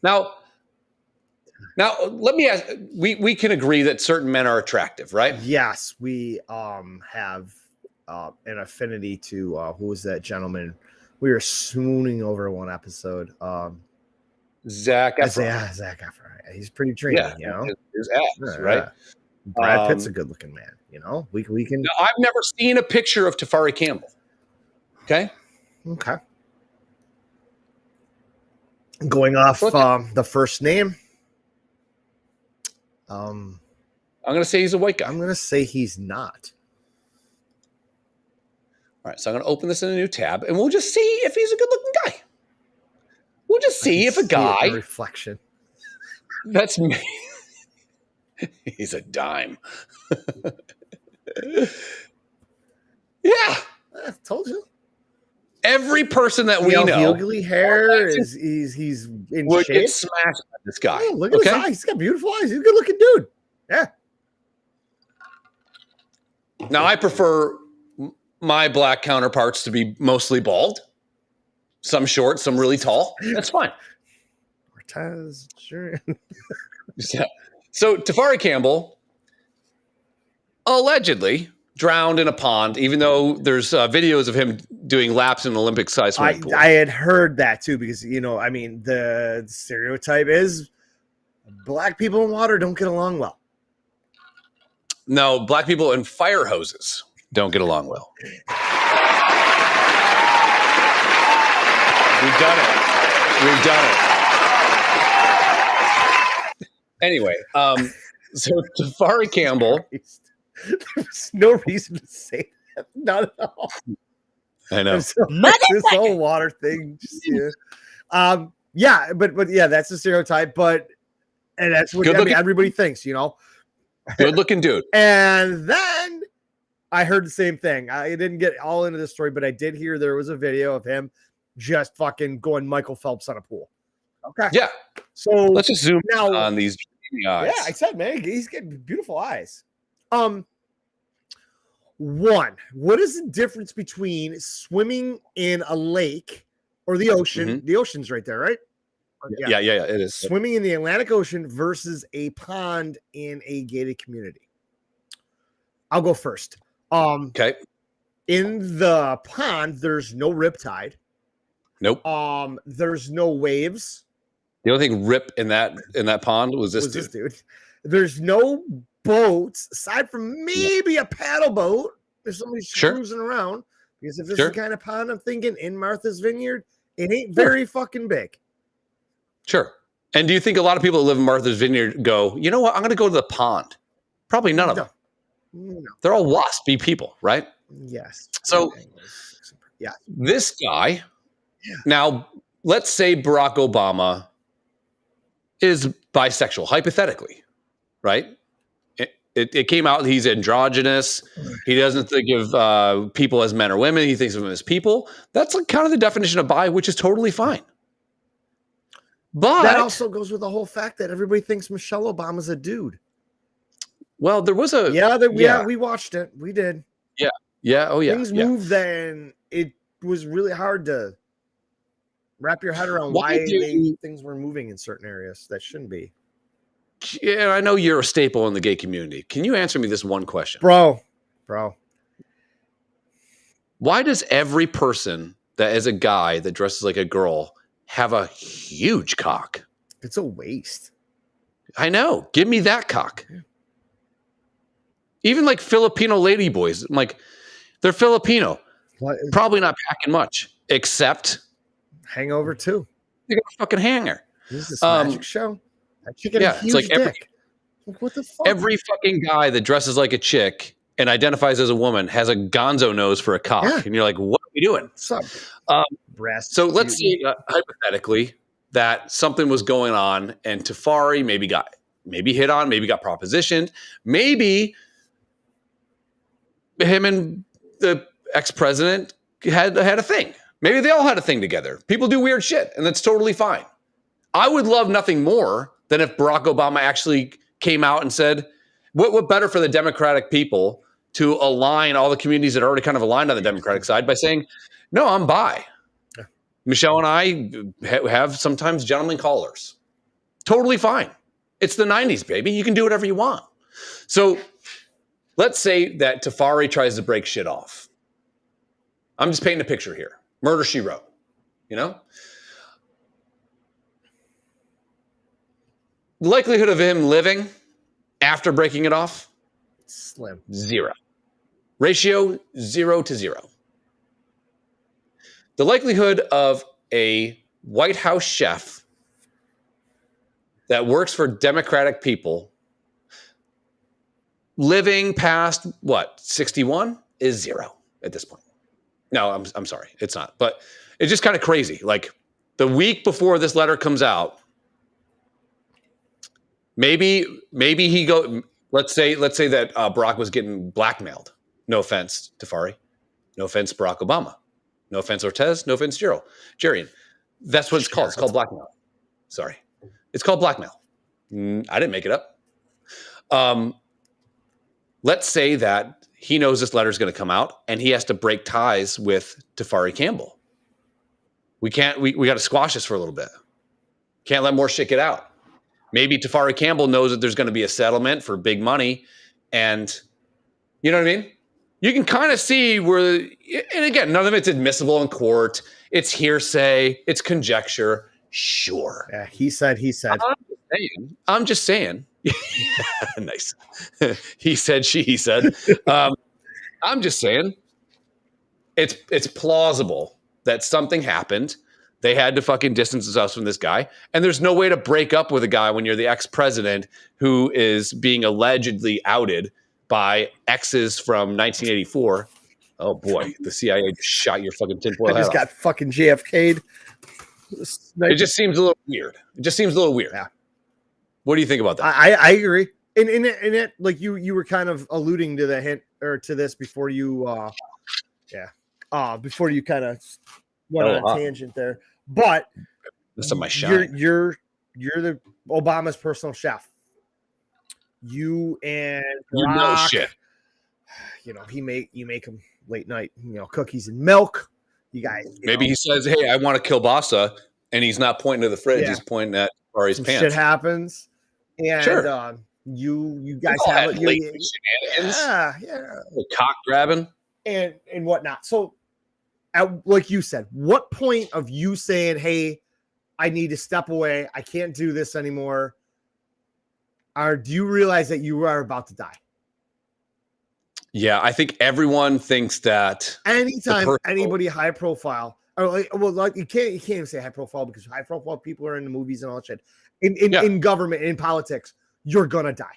Now, let me ask, we can agree that certain men are attractive, right? Yes, we have an affinity to who was that gentleman? We were swooning over one episode. Zac Efron. Yeah, Zac Efron. He's pretty dreamy, you know. His abs, right? Brad Pitt's a good-looking man. You know, we can. Now, I've never seen a picture of Tafari Campbell. Okay. Going off the first name, I'm going to say he's a white guy. I'm going to say he's not. All right, so I'm going to open this in a new tab, and we'll just see if he's a good-looking guy. We'll just see if a guy reflection. That's me. He's a dime. Yeah, I told you. Every person that we know, Hughley hair is he's in would shape. get smashed by this guy. Oh, look at his eyes. He's got beautiful eyes. He's a good-looking dude. Yeah. Now, I prefer my black counterparts to be mostly bald. Some short, some really tall. That's fine. Ortez, sure. Yeah. So Tafari Campbell allegedly drowned in a pond, even though there's videos of him doing laps in an Olympic-sized swimming pool. I had heard that too, because I mean, the stereotype is black people in water don't get along well. No, black people in fire hoses don't get along well. We've done it. Anyway, so Tafari Campbell. There's no reason to say that. Not at all. I know. So, this whole water thing. Just, yeah. But yeah, that's the stereotype. And that's what everybody thinks, Good looking dude. And then I heard the same thing. I didn't get all into this story, but I did hear there was a video of him just fucking going Michael Phelps on a pool. Okay. Yeah. So let's just zoom now on these eyes. Yeah, I said, man, he's got beautiful eyes. One, what is the difference between swimming in a lake or the ocean? Mm-hmm. The ocean's right there, right? Yeah, it is. Swimming in the Atlantic Ocean versus a pond in a gated community. I'll go first. Okay. In the pond, there's no riptide. Nope. There's no waves. The only thing rip in that pond was this dude. There's no boats aside from maybe a paddle boat. There's somebody cruising around. Because if this is the kind of pond I'm thinking in Martha's Vineyard, it ain't very fucking big. Sure. And do you think a lot of people that live in Martha's Vineyard go, you know what? I'm going to go to the pond. Probably none of them. No. They're all waspy people, right? Yes. So, yeah, this guy. Yeah. Now, let's say Barack Obama is bisexual, hypothetically, right? It came out he's androgynous. He doesn't think of people as men or women. He thinks of them as people. That's like kind of the definition of bi, which is totally fine. But that also goes with the whole fact that everybody thinks Michelle Obama's a dude. Well, there was a we watched it. We did. Yeah. Oh yeah. Things moved then. It was really hard to wrap your head around why things were moving in certain areas that shouldn't be. Yeah, I know you're a staple in the gay community. Can you answer me this one question? Bro. Why does every person that is a guy that dresses like a girl have a huge cock? It's a waste. I know. Give me that cock. Yeah. Even like Filipino lady boys, I'm like, they're Filipino. Probably not packing much, except Hangover 2. They got a fucking hanger. This is this magic show. That chicken it's like dick. What the fuck? Every fucking guy that dresses like a chick and identifies as a woman has a gonzo nose for a cock. Yeah. And you're like, what are we doing? What's up? So let's say hypothetically that something was going on and Tafari maybe hit on, maybe got propositioned, maybe him and the ex-president had a thing. Maybe they all had a thing together. People do weird shit, and that's totally fine. I would love nothing more than if Barack Obama actually came out and said, what better for the Democratic people to align all the communities that are already kind of aligned on the Democratic side by saying, no, I'm bi. Yeah. Michelle and I have sometimes gentlemen callers. Totally fine. It's the 90s, baby. You can do whatever you want. So let's say that Tafari tries to break shit off. I'm just painting a picture here. Murder, She Wrote. The likelihood of him living after breaking it off? Slim. 0. Ratio 0 to 0. The likelihood of a White House chef that works for Democratic people living past, 61 is 0 at this point. No, I'm sorry. It's not. But it's just kind of crazy. Like the week before this letter comes out, maybe he go. Let's say that Barack was getting blackmailed. No offense, Tafari. No offense, Barack Obama. No offense, Ortez. No offense, Jerian. That's what it's called. It's called blackmail. Sorry. It's called blackmail. I didn't make it up. Let's say that he knows this letter is going to come out and he has to break ties with Tafari Campbell. We got to squash this for a little bit. Can't let more shit get out. Maybe Tafari Campbell knows that there's going to be a settlement for big money. And you know what I mean? You can kind of see where, and again, none of it's admissible in court. It's hearsay. It's conjecture. Sure. Yeah, he said. I'm just saying. Nice. He said, she said. I'm just saying. It's plausible that something happened. They had to fucking distance themselves from this guy. And there's no way to break up with a guy when you're the ex-president who is being allegedly outed by exes from 1984. Oh boy, the CIA just shot your fucking tinfoil I hat just off. got fucking JFK'd. It just seems a little weird. Yeah. What do you think about that? I agree. And it like you were kind of alluding to the hint or to this before you before you kind of went on a tangent there. But This is my shine. you're the Obama's personal chef. You and Barack, know shit. You know, you make him late night, cookies and milk. You guys Maybe he says, "Hey, I want to kill Bassa," and he's not pointing to the fridge; he's pointing at Ari's pants. Shit happens, and Sure. You guys have it. Shenanigans, Yeah, cock grabbing, and whatnot. So, like you said, what point of you saying, "Hey, I need to step away. I can't do this anymore," or do you realize that you are about to die? Yeah, I think everyone thinks that. Anytime anybody high profile, or like you can't even say high profile because high profile people are in the movies and all that shit. In government, in politics, you're gonna die.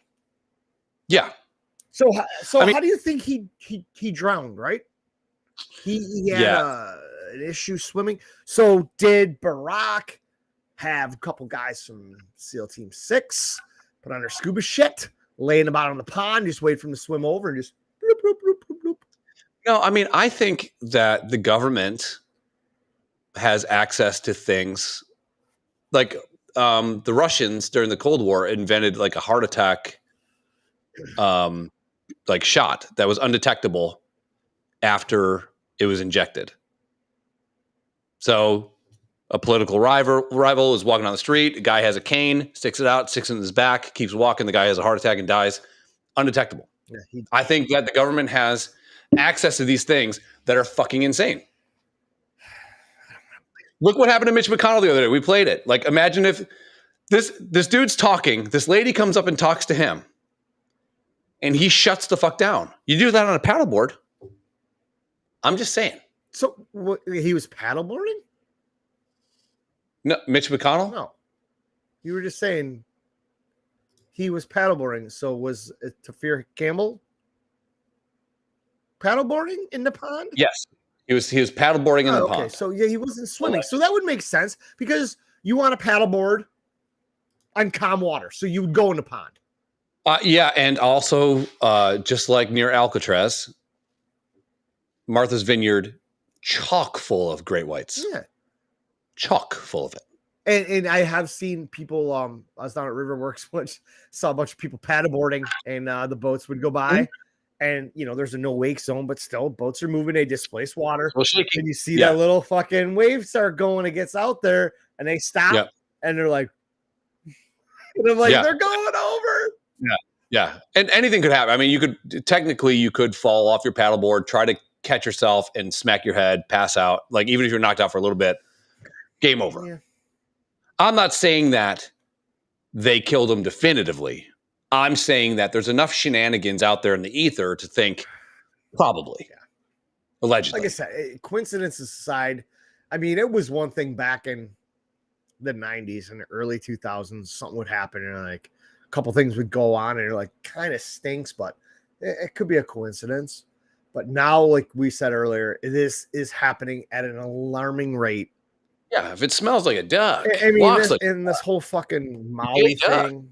Yeah. So I mean, how do you think he drowned? Right? He had an issue swimming. So did Barack have a couple guys from SEAL Team 6 put on their scuba shit, laying about on the pond, just wait for them to swim over and just bloop, bloop, bloop, bloop, bloop? No, I mean, I think that the government has access to things like the Russians during the Cold War invented like a heart attack like shot that was undetectable after it was injected. So a political rival is walking on the street. A guy has a cane, sticks it out, sticks it in his back, keeps walking. The guy has a heart attack and dies. Undetectable. Yeah, I think that the government has access to these things that are fucking insane. Look what happened to Mitch McConnell the other day. We played it. Like, imagine if this dude's talking, this lady comes up and talks to him, and he shuts the fuck down. You do that on a paddleboard. I'm just saying. So he was paddleboarding? No, Mitch McConnell? No. You were just saying he was paddleboarding. So was Tafari Campbell paddleboarding in the pond? Yes. He was paddleboarding in the pond. So yeah, he wasn't swimming. So that would make sense because you want to paddleboard on calm water. So you would go in the pond. Yeah, and also just like near Alcatraz, Martha's Vineyard, chock full of great whites. Yeah. Chock full of it. And I have seen people, I was down at Riverworks once, saw a bunch of people paddleboarding and the boats would go by. Mm-hmm. And, there's a no wake zone, but still boats are moving. They displace water. And you see that little fucking wave start going. It gets out there and they stop and they're like, they're going over. Yeah. Yeah. And anything could happen. I mean, you could fall off your paddleboard, try to catch yourself and smack your head, pass out. Like, even if you're knocked out for a little bit, game over. Yeah. I'm not saying that they killed him definitively. I'm saying that there's enough shenanigans out there in the ether to think probably. Yeah. Allegedly. Like I said, coincidences aside, I mean, it was one thing back in the 90s and the early 2000s, something would happen and like a couple things would go on and you're like, kind of stinks, but it could be a coincidence. But now, like we said earlier, this is happening at an alarming rate. Yeah, if it smells like a duck, I mean, walks like this whole fucking Maui duck. thing.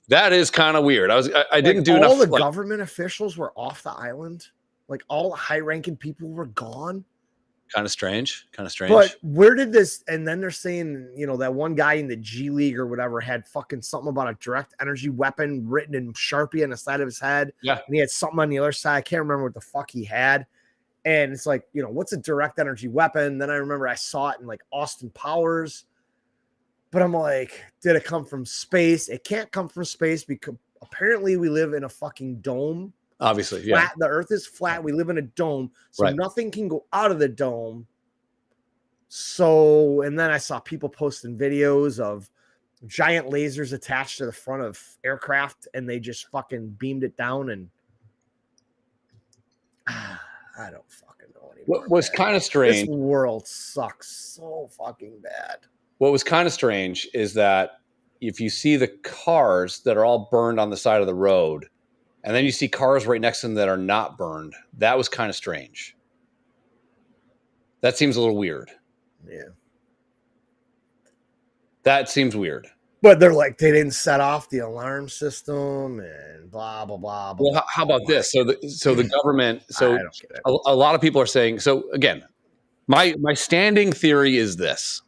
That is kind of weird. I didn't do all enough. The government officials were off the island. Like all the high-ranking people were gone. Kind of strange. But where did this? And then they're saying, that one guy in the G League or whatever had fucking something about a direct energy weapon written in Sharpie on the side of his head. Yeah. And he had something on the other side. I can't remember what the fuck he had. And it's like, what's a direct energy weapon? Then I remember I saw it in like Austin Powers. But I'm like, did it come from space? It can't come from space because apparently we live in a fucking dome. Obviously, flat. yeah. The earth is flat. We live in a dome. So nothing can go out of the dome. So, and then I saw people posting videos of giant lasers attached to the front of aircraft and they just fucking beamed it down. And I don't fucking know anymore. What was kind of strange. This world sucks so fucking bad. What was kind of strange is that if you see the cars that are all burned on the side of the road, and then you see cars right next to them that are not burned, that was kind of strange. That seems a little weird. Yeah. That seems weird. But they're like, they didn't set off the alarm system and blah, blah, blah, blah. Well, how about this? So the government, I don't get it. a lot of people are saying, so again, my standing theory is this.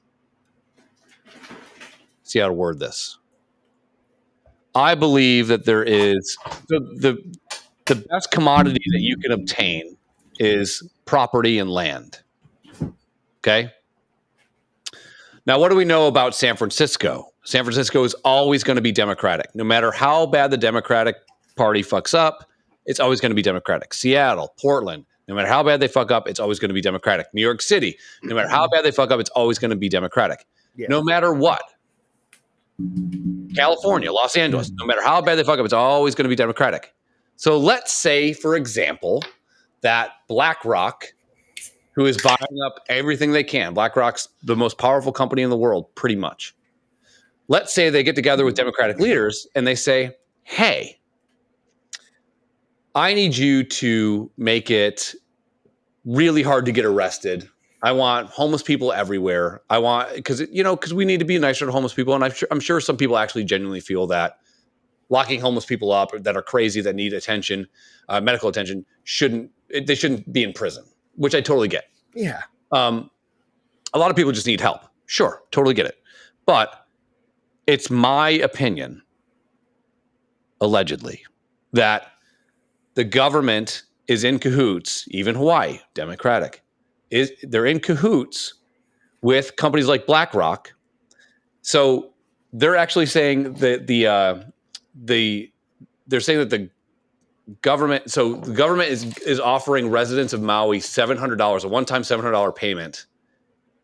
See how to word this. I believe that there is the best commodity that you can obtain is property and land. Okay. Now, what do we know about San Francisco? San Francisco is always going to be Democratic. No matter how bad the Democratic Party fucks up, it's always going to be Democratic. Seattle, Portland, no matter how bad they fuck up, it's always going to be Democratic. New York City, no matter how bad they fuck up, it's always going to be Democratic. Yeah. No matter what. California, Los Angeles, no matter how bad they fuck up, it's always going to be Democratic. So let's say, for example, that BlackRock, who is buying up everything they can, BlackRock's the most powerful company in the world, pretty much. Let's say they get together with Democratic leaders and they say, hey, I need you to make it really hard to get arrested. I want homeless people everywhere. I want, because we need to be nicer to homeless people. And I'm sure some people actually genuinely feel that locking homeless people up that are crazy, that need attention, medical attention, they shouldn't be in prison, which I totally get. Yeah. A lot of people just need help. Sure. Totally get it. But it's my opinion, allegedly, that the government is in cahoots, even Hawaii, Democratic, they're in cahoots with companies like BlackRock. So they're actually saying that they're saying that the government, so the government is offering residents of Maui $700, a one-time $700 payment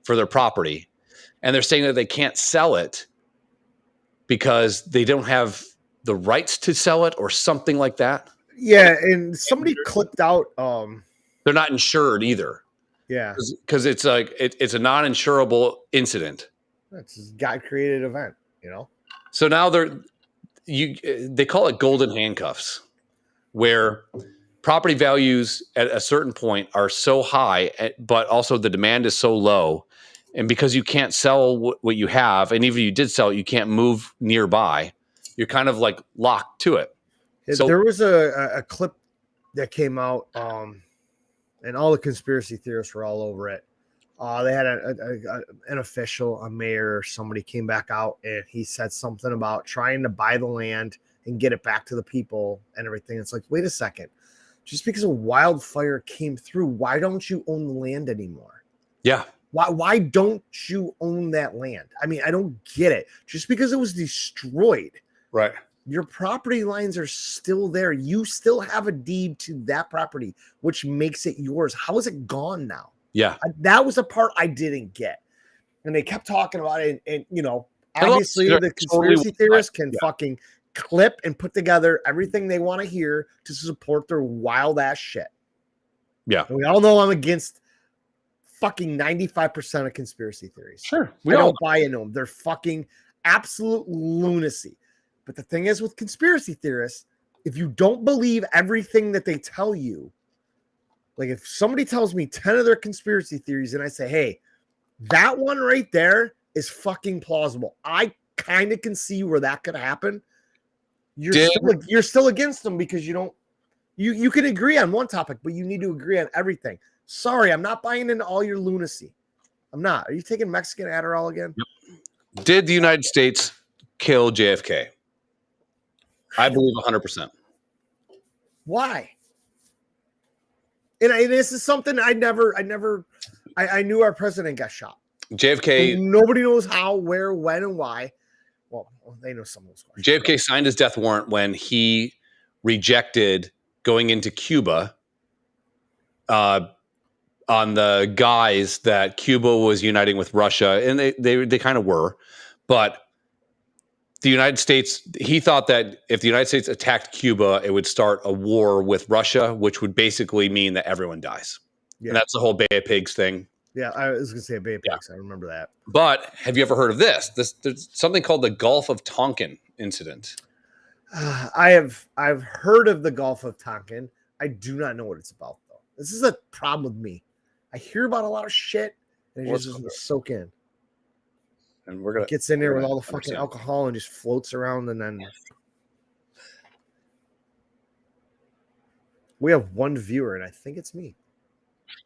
for their property. And they're saying that they can't sell it because they don't have the rights to sell it or something like that. Yeah, and somebody clipped out. They're not insured either. Yeah, because it's like it's a non-insurable incident. It's a God-created event, So now they call it golden handcuffs, where property values at a certain point are so high, but also the demand is so low, and because you can't sell what you have, and even if you did sell it, you can't move nearby. You're kind of like locked to it. So there was a clip that came out, and all the conspiracy theorists were all over it. They had an official, a mayor, or somebody came back out and he said something about trying to buy the land and get it back to the people and everything. It's like, wait a second. Just because a wildfire came through, why don't you own the land anymore? Yeah. Why don't you own that land? I mean, I don't get it. Just because it was destroyed. Right. Your property lines are still there. You still have a deed to that property, which makes it yours. How is it gone now? Yeah. That was the part I didn't get. And they kept talking about it. And obviously the conspiracy theorists can fucking clip and put together everything they want to hear to support their wild ass shit. Yeah. And we all know I'm against fucking 95% of conspiracy theories. Sure. I don't buy into them. They're fucking absolute lunacy. But the thing is with conspiracy theorists, if you don't believe everything that they tell you, like if somebody tells me 10 of their conspiracy theories and I say, hey, that one right there is fucking plausible, I kind of can see where that could happen. You're still against them because you don't. You can agree on one topic, but you need to agree on everything. Sorry, I'm not buying into all your lunacy. I'm not. Are you taking Mexican Adderall again? Yep. Did the United States kill JFK? I believe 100%. Why? And this is something I knew our president got shot. JFK. And nobody knows how, where, when, and why. Well, they know some of those questions. JFK signed his death warrant when he rejected going into Cuba on the guise that Cuba was uniting with Russia, and they kind of were. But the United States, he thought that if the United States attacked Cuba, it would start a war with Russia, which would basically mean that everyone dies. Yeah. And that's the whole Bay of Pigs thing. Yeah, I was going to say Bay of Pigs. Yeah. I remember that. But have you ever heard of this? There's something called the Gulf of Tonkin incident. I've heard of the Gulf of Tonkin. I do not know what it's about, though. This is a problem with me. I hear about a lot of shit, and it just doesn't soak in. And we're gonna gets in there with all the fucking alcohol and just floats around, and then we have one viewer, and I think it's me.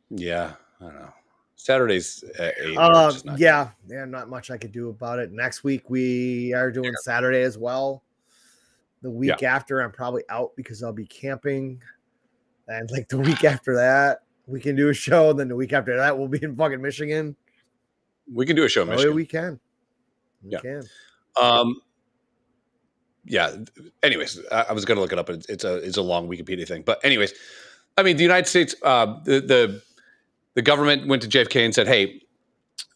Yeah, I don't know. Saturdays at 8. Not much I could do about it. Next week we are doing Saturday as well. The week after, I'm probably out because I'll be camping. And like the week after that, we can do a show. Then the week after that, we'll be in fucking Michigan. We can do a show in Michigan. We can. We can. Anyways, I was going to look it up. It's a long Wikipedia thing. But anyways, I mean, the United States, the government went to JFK and said, hey,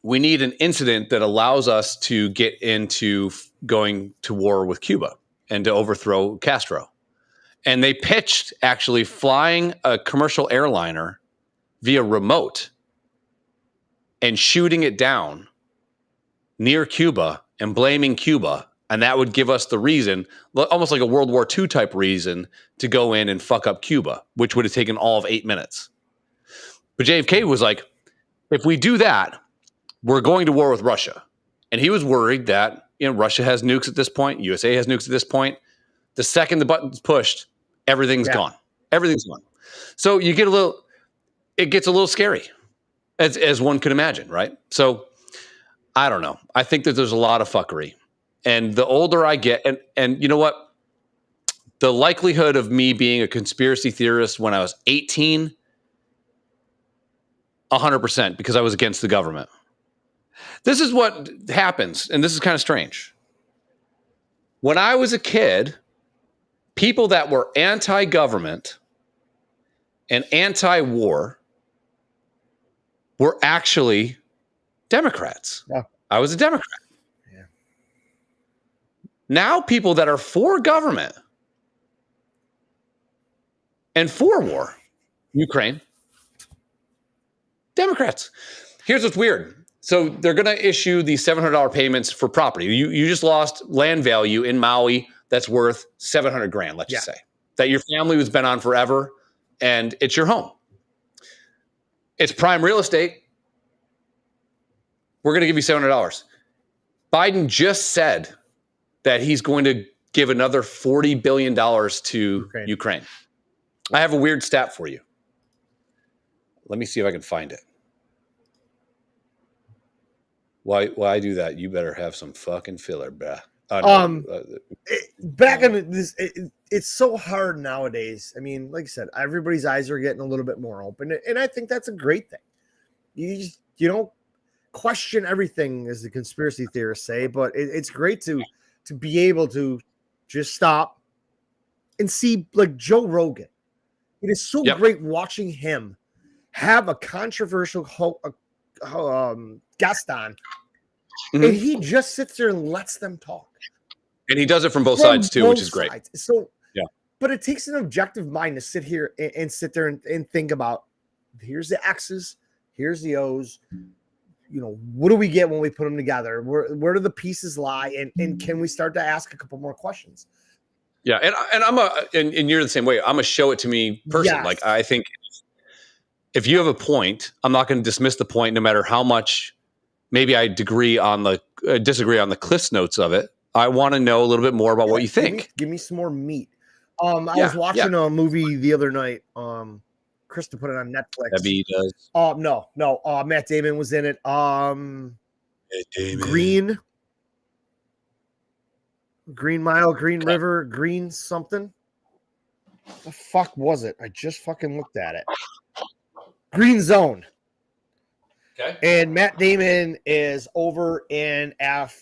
we need an incident that allows us to get into going to war with Cuba and to overthrow Castro. And they pitched actually flying a commercial airliner via remote and shooting it down near Cuba and blaming Cuba. And that would give us the reason, almost like a World War II type reason, to go in and fuck up Cuba, which would have taken all of 8 minutes. But JFK was like, if we do that, we're going to war with Russia. And he was worried that, Russia has nukes at this point. USA has nukes at this point. The second the button's pushed, everything's gone. Everything's gone. So it gets a little scary, as one could imagine, right? So I don't know. I think that there's a lot of fuckery. And the older I get, and you know what? The likelihood of me being a conspiracy theorist when I was 18, 100%, because I was against the government. This is what happens, and this is kind of strange. When I was a kid, people that were anti-government and anti-war were actually Democrats. Yeah. I was a Democrat. Yeah. Now people that are for government and for war, Ukraine, Democrats. Here's what's weird. So they're going to issue these $700 payments for property. You just lost land value in Maui that's worth $700,000, let's just say, that your family has been on forever, and it's your home. It's prime real estate. We're going to give you $700. Biden just said that he's going to give another $40 billion to Ukraine. I have a weird stat for you. Let me see if I can find it. Why do that? You better have some fucking filler, bruh. Back in this, it's so hard nowadays. I mean, like I said, everybody's eyes are getting a little bit more open, and I think that's a great thing. You don't question everything, as the conspiracy theorists say, but it's great to be able to just stop and see, like Joe Rogan. It is so great watching him have a controversial guest on, and he just sits there and lets them talk. And he does it from both sides too, which is great. So, but it takes an objective mind to sit here and sit there and think about, here's the X's, here's the O's. What do we get when we put them together? Where do the pieces lie? And can we start to ask a couple more questions? Yeah, and and you're the same way. I'm a show it to me person. Yes. Like I think if you have a point, I'm not going to dismiss the point, no matter how much maybe I disagree on the Cliff's notes of it. I want to know a little bit more about what you think. Give me some more meat. I was watching a movie the other night. Krista put it on Netflix. Debbie does. No. Matt Damon was in it. Green Mile, Green River, Green something. The fuck was it? I just fucking looked at it. Green Zone. Okay. And Matt Damon is over in Iraq.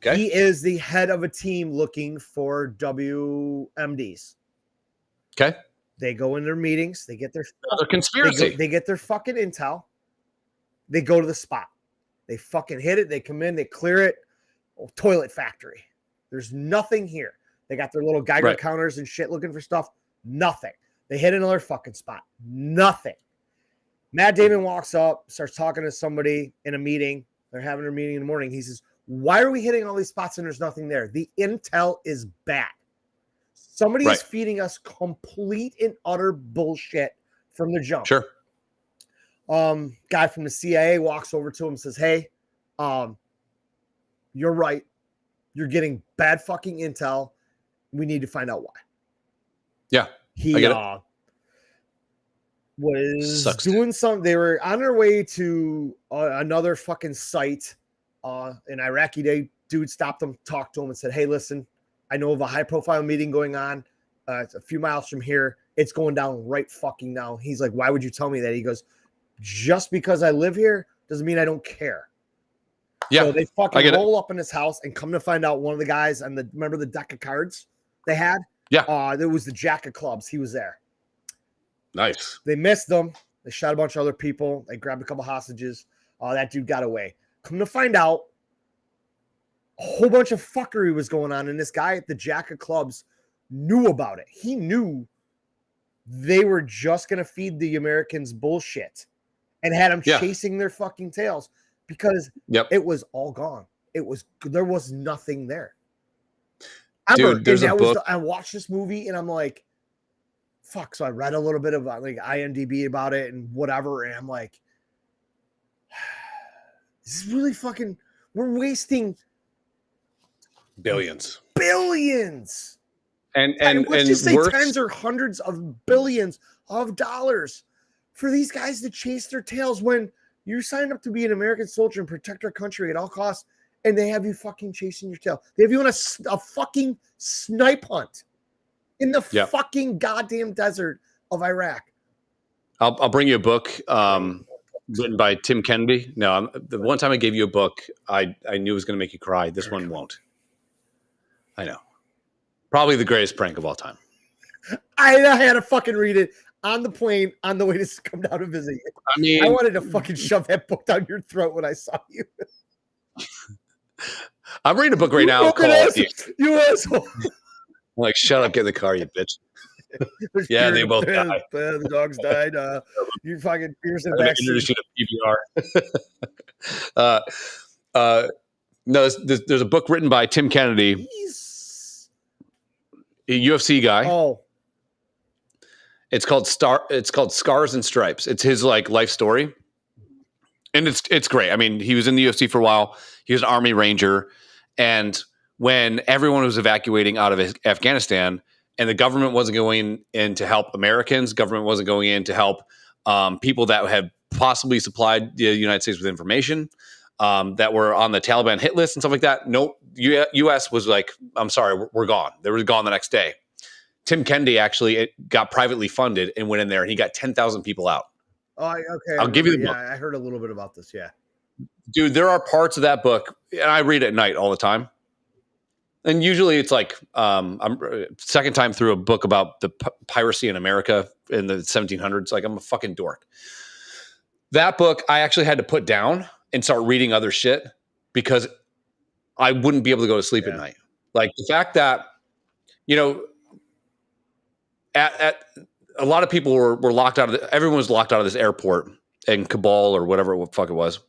Okay. He is the head of a team looking for WMDs. Okay. They go in their meetings. They get their conspiracy. They get their fucking intel. They go to the spot. They fucking hit it. They come in. They clear it. Toilet factory. There's nothing here. They got their little Geiger counters and shit looking for stuff. Nothing. They hit another fucking spot. Nothing. Matt Damon walks up, starts talking to somebody in a meeting. They're having their meeting in the morning. He says, why are we hitting all these spots and there's nothing there? The intel is bad. Somebody is feeding us complete and utter bullshit from the jump. Sure. Guy from the CIA walks over to him and says, hey, you're right. You're getting bad fucking intel. We need to find out why. Yeah. He was doing something. They were on their way to another fucking site. An Iraqi dude stopped them, talked to him, and said, hey, listen, I know of a high-profile meeting going on. It's a few miles from here. It's going down right fucking now. He's like, why would you tell me that? He goes, just because I live here doesn't mean I don't care. Yeah. So they fucking roll up in his house and come to find out one of the guys on remember the deck of cards they had? Yeah. There was the Jack of Clubs. He was there. Nice. They missed them. They shot a bunch of other people. They grabbed a couple hostages. That dude got away. Come to find out, a whole bunch of fuckery was going on, and this guy at the Jack of Clubs knew about it. He knew they were just going to feed the Americans bullshit and had them chasing their fucking tails because it was all gone. There was nothing there. Dude, there's a book. I watched this movie and I'm like, fuck. So I read a little bit about like IMDb about it and whatever. And I'm like, this is really fucking, we're wasting billions. And let's just say tens or hundreds of billions of dollars for these guys to chase their tails when you signed up to be an American soldier and protect our country at all costs. And they have you fucking chasing your tail. They have you on a fucking snipe hunt in the fucking goddamn desert of Iraq. I'll bring you a book written by Tim Kennedy. No, the one time I gave you a book, I knew it was going to make you cry. This one won't. I know. Probably the greatest prank of all time. I had to fucking read it on the plane on the way to come down to visit you. I mean, I wanted to fucking shove that book down your throat when I saw you. I'm reading a book right now called You asshole. I'm like, shut up, get in the car, you bitch. Yeah, they both died. The dogs died. You fucking Pearson back. Introduce you to PBR. No, there's a book written by Tim Kennedy, a UFC guy. Oh, it's called Scars and Stripes. It's his like life story, and it's great. I mean, he was in the UFC for a while. He was an Army Ranger, and when everyone was evacuating out of Afghanistan, and the government wasn't going in to help Americans, government wasn't going in to help people that had possibly supplied the United States with information that were on the Taliban hit list and stuff like that. No, U.S. was like, I'm sorry, we're gone. They were gone the next day. Tim Kennedy actually got privately funded and went in there, and he got 10,000 people out. Oh, okay. I'll give you the book. I heard a little bit about this. Yeah. Dude, there are parts of that book, and I read it at night all the time. And usually it's like I'm second time through a book about the piracy in America in the 1700s. Like I'm a fucking dork. That book I actually had to put down and start reading other shit because I wouldn't be able to go to sleep at night. Like the fact that, you know, at a lot of people were locked out of everyone was locked out of this airport in Kabul or whatever the fuck it was.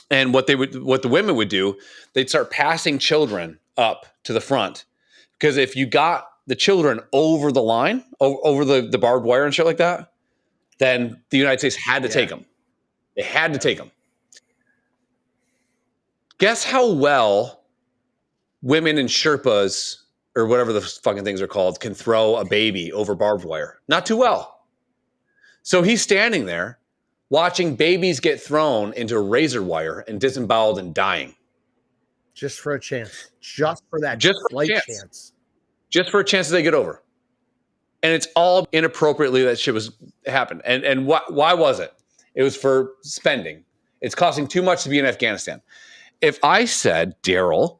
And what the women would do, they'd start passing children up to the front, because if you got the children over the line, over the barbed wire and shit like that, then the United States had to take them. They had to take them. Guess how well women in Sherpas or whatever the fucking things are called can throw a baby over barbed wire? Not too well. So he's standing there watching babies get thrown into razor wire and disemboweled and dying. Just for a chance. Just for that Just for a slight chance. chance. Just for a chance that they get over. And it's all inappropriately that shit was happened. And why was it? It was for spending. It's costing too much to be in Afghanistan. If I said, Daryl,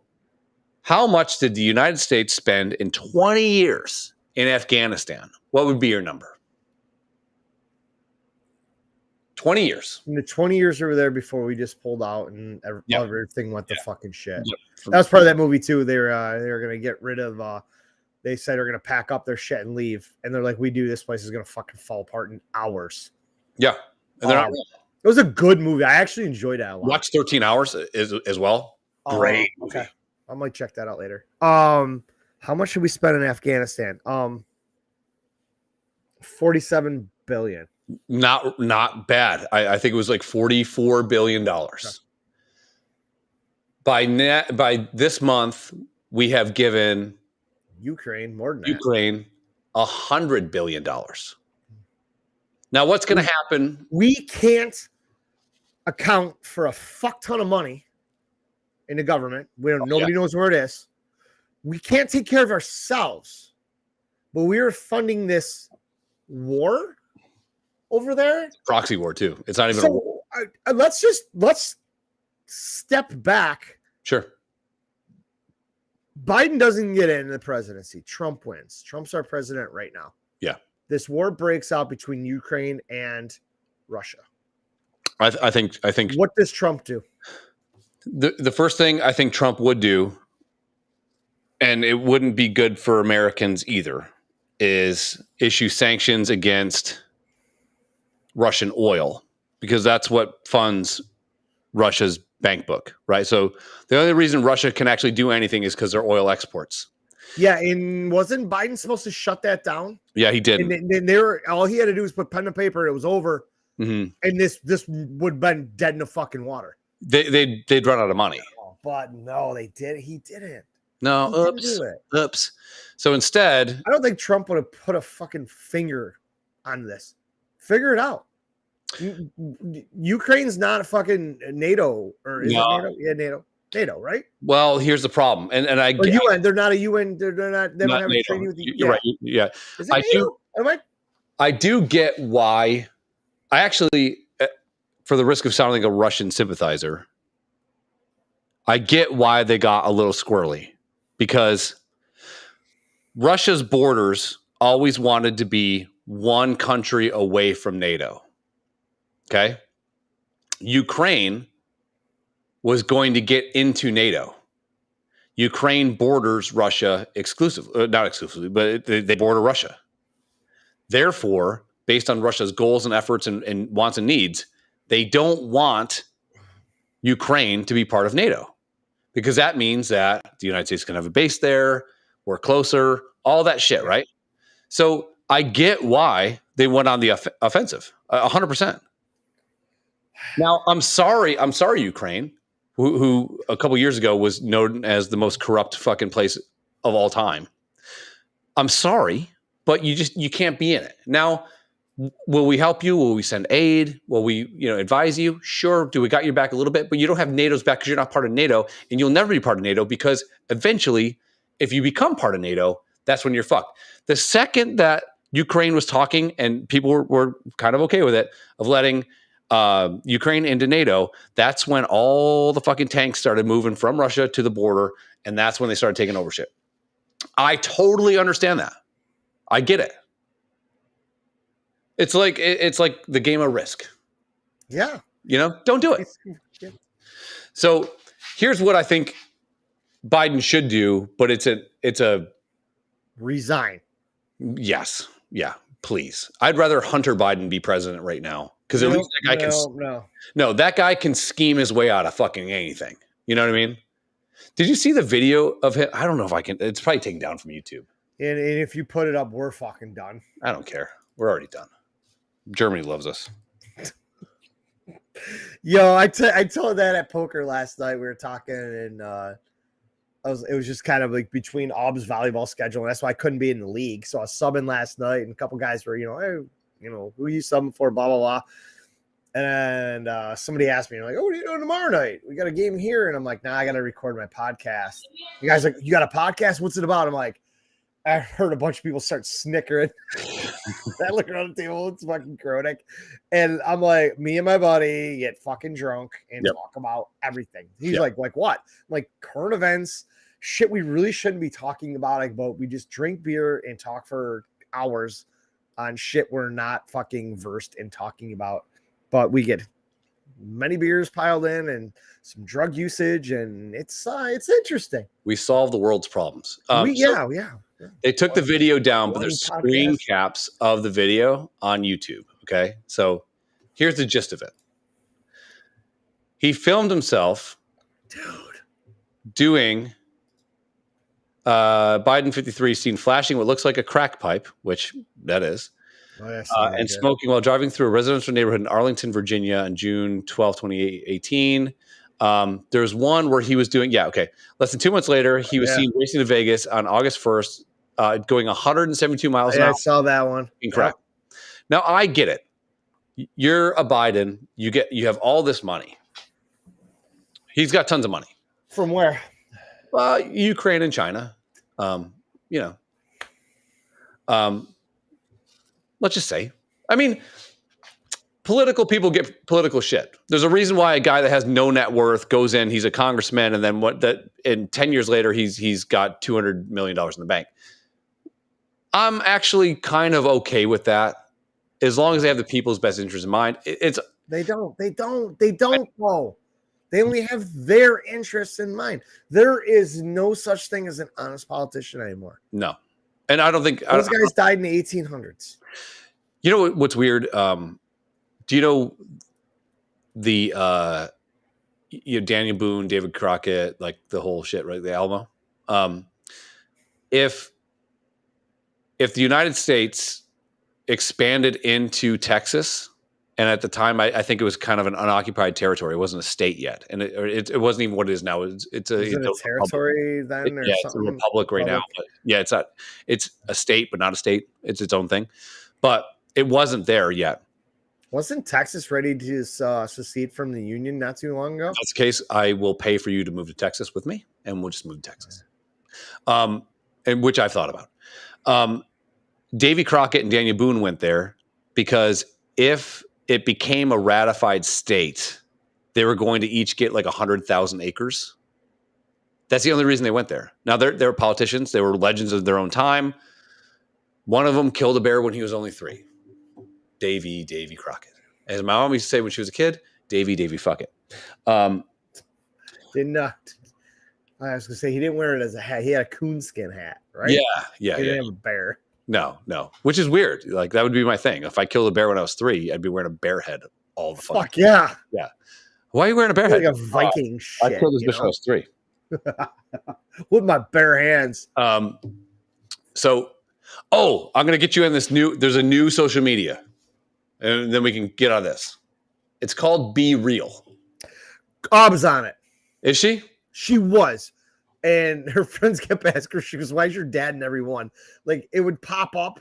how much did the United States spend in 20 years in Afghanistan? What would be your number? 20 years. And the 20 years we were there before we just pulled out and everything went to fucking shit. Yep. That was part of that movie too. They were gonna get rid of they said they're gonna pack up their shit and leave. And they're like, this place is gonna fucking fall apart in hours. Yeah. And they're not It was a good movie. I actually enjoyed that a lot. Watch 13 Hours as well. Great movie. Okay. I might check that out later. How much should we spend in Afghanistan? 47 billion. Not bad. I think it was like $44 billion. Okay. By this month, we have given Ukraine more than Ukraine $100 billion. Now, what's going to happen? We can't account for a fuck ton of money in the government. Nobody knows where it is. We can't take care of ourselves, but we are funding this war over there. Proxy war too. It's not even. So let's step back. Sure. Biden doesn't get in the presidency. Trump wins. Trump's our president right now. Yeah. This war breaks out between Ukraine and Russia. I think. What does Trump do? The first thing I think Trump would do, and it wouldn't be good for Americans either, is issue sanctions against Russian oil, because that's what funds Russia's bank book, right? So the only reason Russia can actually do anything is because their oil exports. Yeah, and wasn't Biden supposed to shut that down? Yeah, he did. And they were, all he had to do was put pen to paper. It was over, and this would have been dead in the fucking water. They'd run out of money. But no, they did. He didn't. No, oops. So instead, I don't think Trump would have put a fucking finger on this. Figure it out. Ukraine's not a fucking NATO, or is it NATO? Yeah, NATO, right? Well, here's the problem, and I or UN. They're not a UN. They don't have NATO. a treaty with the. You're right. Yeah, is it NATO? I do get why. I actually, for the risk of sounding like a Russian sympathizer, I get why they got a little squirrely, because Russia's borders always wanted to be one country away from NATO. Okay. Ukraine was going to get into NATO. Ukraine borders Russia not exclusively, but they border Russia. Therefore, based on Russia's goals and efforts and wants and needs, they don't want Ukraine to be part of NATO, because that means that the United States can have a base there, we're closer, all that shit, right? So I get why they went on the offensive, 100%. Now, I'm sorry, Ukraine, who a couple years ago was known as the most corrupt fucking place of all time. I'm sorry, but you can't be in it. Now, will we help you? Will we send aid? Will we, advise you? Sure. Do we got your back a little bit? But you don't have NATO's back because you're not part of NATO, and you'll never be part of NATO, because eventually, if you become part of NATO, that's when you're fucked. The second that Ukraine was talking, and people were kind of okay with it, of letting Ukraine into NATO, that's when all the fucking tanks started moving from Russia to the border, and that's when they started taking over shit. I totally understand that. I get it. It's like the game of Risk. Yeah. Don't do it. So here's what I think Biden should do, but it's a resign. Yes. Yeah. Please. I'd rather Hunter Biden be president right now, because at least that guy that guy can scheme his way out of fucking anything. You know what I mean? Did you see the video of him? I don't know if I can. It's probably taken down from YouTube. And if you put it up, we're fucking done. I don't care. We're already done. Germany loves us. Yo, I told that at poker last night. We were talking, and it was just kind of like between Aub's volleyball schedule, and that's why I couldn't be in the league. So I was subbing last night, and a couple guys were, hey, who are you subbing for? Blah blah blah. And somebody asked me, like, "Oh, what are you doing tomorrow night? We got a game here." And I'm like, "Nah, I got to record my podcast." You guys like, "You got a podcast? What's it about?" I'm like, I heard a bunch of people start snickering. I look around the table, it's fucking chronic. And I'm like, me and my buddy get fucking drunk and talk about everything. He's like what? I'm like, current events, shit we really shouldn't be talking about. Like, but we just drink beer and talk for hours on shit we're not fucking versed in talking about. But we get many beers piled in and some drug usage, and it's interesting. We solve the world's problems. They took the video down, but there's screen caps of the video on YouTube. Okay. So here's the gist of it. He filmed himself doing Biden 53 seen flashing what looks like a crack pipe, which that is, and smoking while driving through a residential neighborhood in Arlington, Virginia on June 12, 2018. There's one where he was doing, less than 2 months later, he was seen racing to Vegas on August 1st, going 172 miles an hour. I saw that one. Incorrect. Yep. Now I get it. You're a Biden. You have all this money. He's got tons of money. From where? Ukraine and China. Let's just say, I mean, political people get political shit. There's a reason why a guy that has no net worth goes in, he's a congressman, and then in 10 years later, he's got $200 million in the bank. I'm actually kind of okay with that, as long as they have the people's best interest in mind. They don't though. They only have their interests in mind. There is no such thing as an honest politician anymore. No. And I don't think those guys died in the 1800s. You know what's weird? Do you know the Daniel Boone, David Crockett, like the whole shit, right? The Alamo. If the United States expanded into Texas, and at the time I think it was kind of an unoccupied territory. It wasn't a state yet, and it wasn't even what it is now. It's a territory then, or it's a republic right now. But it's not. It's a state, but not a state. It's its own thing. But it wasn't there yet. Wasn't Texas ready to secede from the Union not too long ago? If that's the case, I will pay for you to move to Texas with me, and we'll just move to Texas. And which I've thought about. Davy Crockett and Daniel Boone went there because if it became a ratified state, they were going to each get like 100,000 acres. That's the only reason they went there. Now they're politicians. They were legends of their own time. One of them killed a bear when he was only 3. Davy Crockett. As my mom used to say when she was a kid, Davy, fuck it. Did not. I was going to say he didn't wear it as a hat. He had a coonskin hat, right? Yeah. He didn't have a bear. No. Which is weird. Like that would be my thing. If I killed a bear when I was 3, I'd be wearing a bear head all the fucking Fuck yeah. Yeah. Why are you wearing a bear head? Like a Viking shit. I killed this bitch when I was 3. With my bare hands. So, I'm going to get you in there's a new social media. And then we can get on this. It's called Be Real. Aub's on it. Is she? She was. And her friends kept asking her, she goes, why is your dad in every one? Like, it would pop up.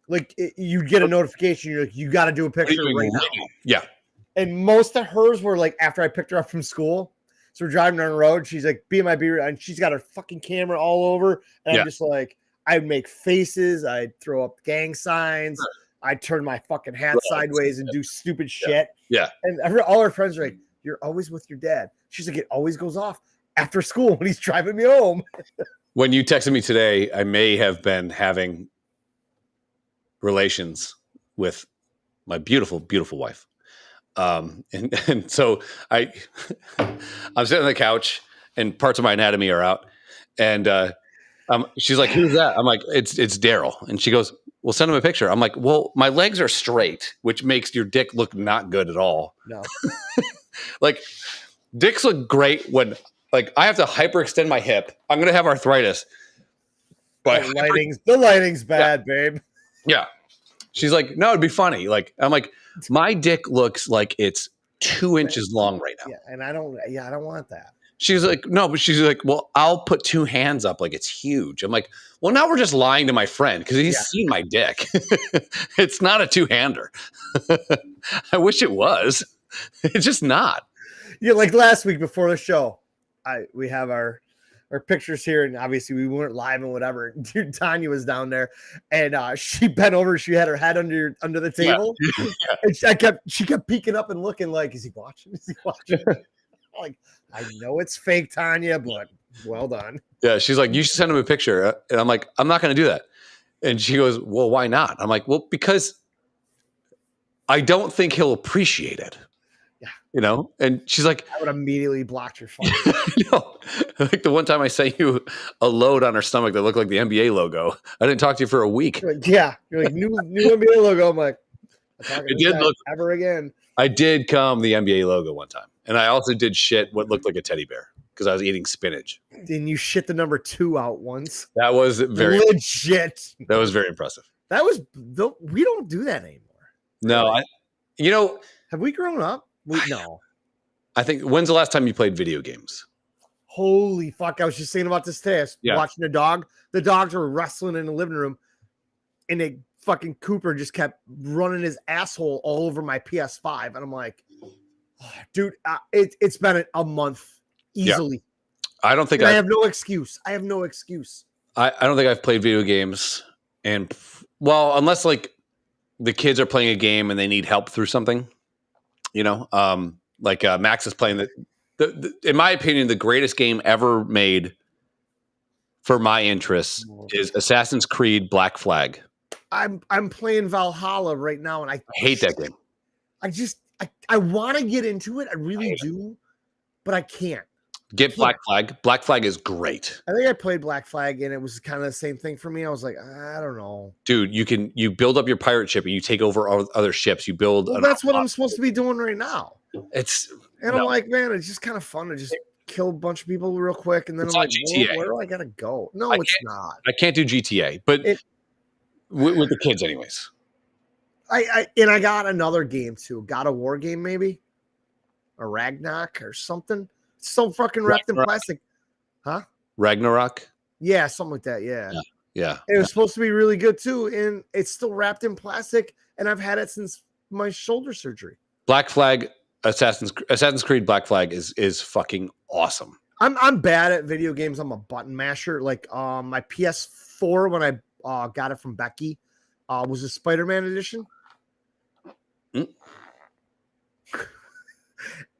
Like, you'd get a notification. You're like, you got to do a picture right now. Yeah. And most of hers were like, after I picked her up from school. So we're driving down the road. She's like, be my beer. And she's got her fucking camera all over. And I'm just like, I'd make faces. I'd throw up gang signs. I'd turn my fucking hat sideways and do stupid shit. Yeah. And all her friends are like, you're always with your dad. She's like, it always goes off after school when he's driving me home. When you texted me today, I may have been having relations with my beautiful, beautiful wife. And so I'm sitting on the couch and parts of my anatomy are out. And she's like, who's that? I'm like, it's Daryl. And she goes, well, send him a picture. I'm like, well, my legs are straight, which makes your dick look not good at all. No. Like, Dicks look great when like I have to hyperextend my hip. I'm gonna have arthritis. But The lighting's bad, babe. yeah. She's like, no, it'd be funny. Like, I'm like, my dick looks like it's 2 inches long right now. Yeah, and I don't want that. She's like, no, but she's like, well, I'll put 2 hands up like it's huge. I'm like, well, now we're just lying to my friend because he's seen my dick. It's not a 2-hander. I wish it was. It's just not. Yeah, like last week before the show, we have our pictures here, and obviously we weren't live and whatever. Dude, Tanya was down there, and she bent over. She had her head under the table, and she kept peeking up and looking like, is he watching? Is he watching? Like, I know it's fake, Tanya, but well done. Yeah, she's like, you should send him a picture, and I'm like, I'm not going to do that. And she goes, well, why not? I'm like, well, because I don't think he'll appreciate it. Yeah. You know? And she's like, I would immediately blocked your phone. no. Like the one time I sent you a load on her stomach that looked like the NBA logo. I didn't talk to you for a week. You're like, yeah. You're like, new NBA logo. I'm like, it did look ever again. I did come the NBA logo one time. And I also did shit what looked like a teddy bear because I was eating spinach. Then you shit the number 2 out once. That was very legit. That was very impressive. We don't do that anymore. No, really? Have we grown up? No. I think when's the last time you played video games? Holy fuck. I was just saying about this today. I was watching the dog. The dogs were wrestling in the living room, and fucking Cooper just kept running his asshole all over my PS5. And I'm like, oh, dude, it's been a month easily. Yeah. I don't think I have no excuse. I don't think I've played video games. And well, unless like the kids are playing a game and they need help through something, like Max is playing the in my opinion, the greatest game ever made for my interests is Assassin's Creed Black Flag. I'm playing Valhalla right now, and I hate that game. I want to get into it. I really do, but I can't. Get Black Flag. Black Flag is great. I think I played Black Flag, and it was kind of the same thing for me. I was like, I don't know. Dude, you build up your pirate ship, and you take over other ships. You build. Well, that's what I'm supposed to be doing right now. I'm like, man, it's just kind of fun to just kill a bunch of people real quick, and then I'm like, where do I gotta go? No, it's not. I can't do GTA, but with the kids, anyways. I got another game too. God of War game, maybe a Ragnarok or something. It's so fucking wrapped in plastic, huh? Ragnarok. Yeah, something like that. Yeah. It was supposed to be really good too, and it's still wrapped in plastic. And I've had it since my shoulder surgery. Black Flag, Assassin's Creed Black Flag is fucking awesome. I'm bad at video games. I'm a button masher. Like my PS4 when I got it from Becky was a Spider-Man edition.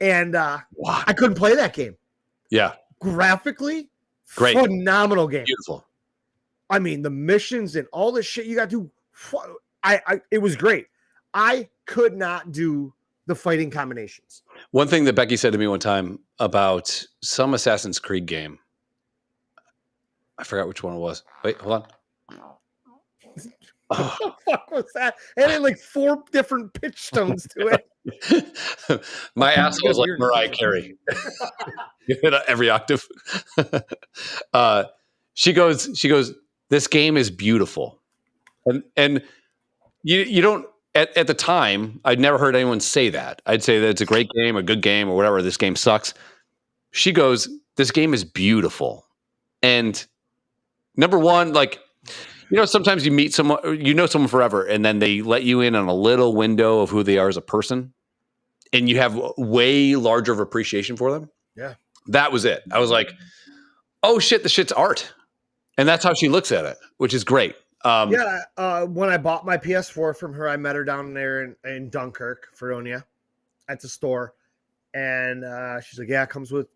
And I couldn't play that game. Yeah. Graphically, great. Phenomenal game. Beautiful. I mean, the missions and all the shit you got to do. It was great. I could not do the fighting combinations. One thing that Becky said to me one time about some Assassin's Creed game, I forgot which one it was. Wait, hold on. What the fuck was that? It had like 4 different pitch tones to it. My asshole is like Mariah Carey. You hit every octave. She goes, this game is beautiful. And you don't, at the time, I'd never heard anyone say that. I'd say that it's a great game, a good game, or whatever. This game sucks. She goes, this game is beautiful. And number one, like, sometimes you meet someone, someone forever, and then they let you in on a little window of who they are as a person, and you have way larger of appreciation for them. Yeah. That was it. I was like, oh shit, the shit's art. And that's how she looks at it, which is great. When I bought my PS4 from her, I met her down there in Dunkirk, Feronia, at the store. And she's like, yeah, it comes with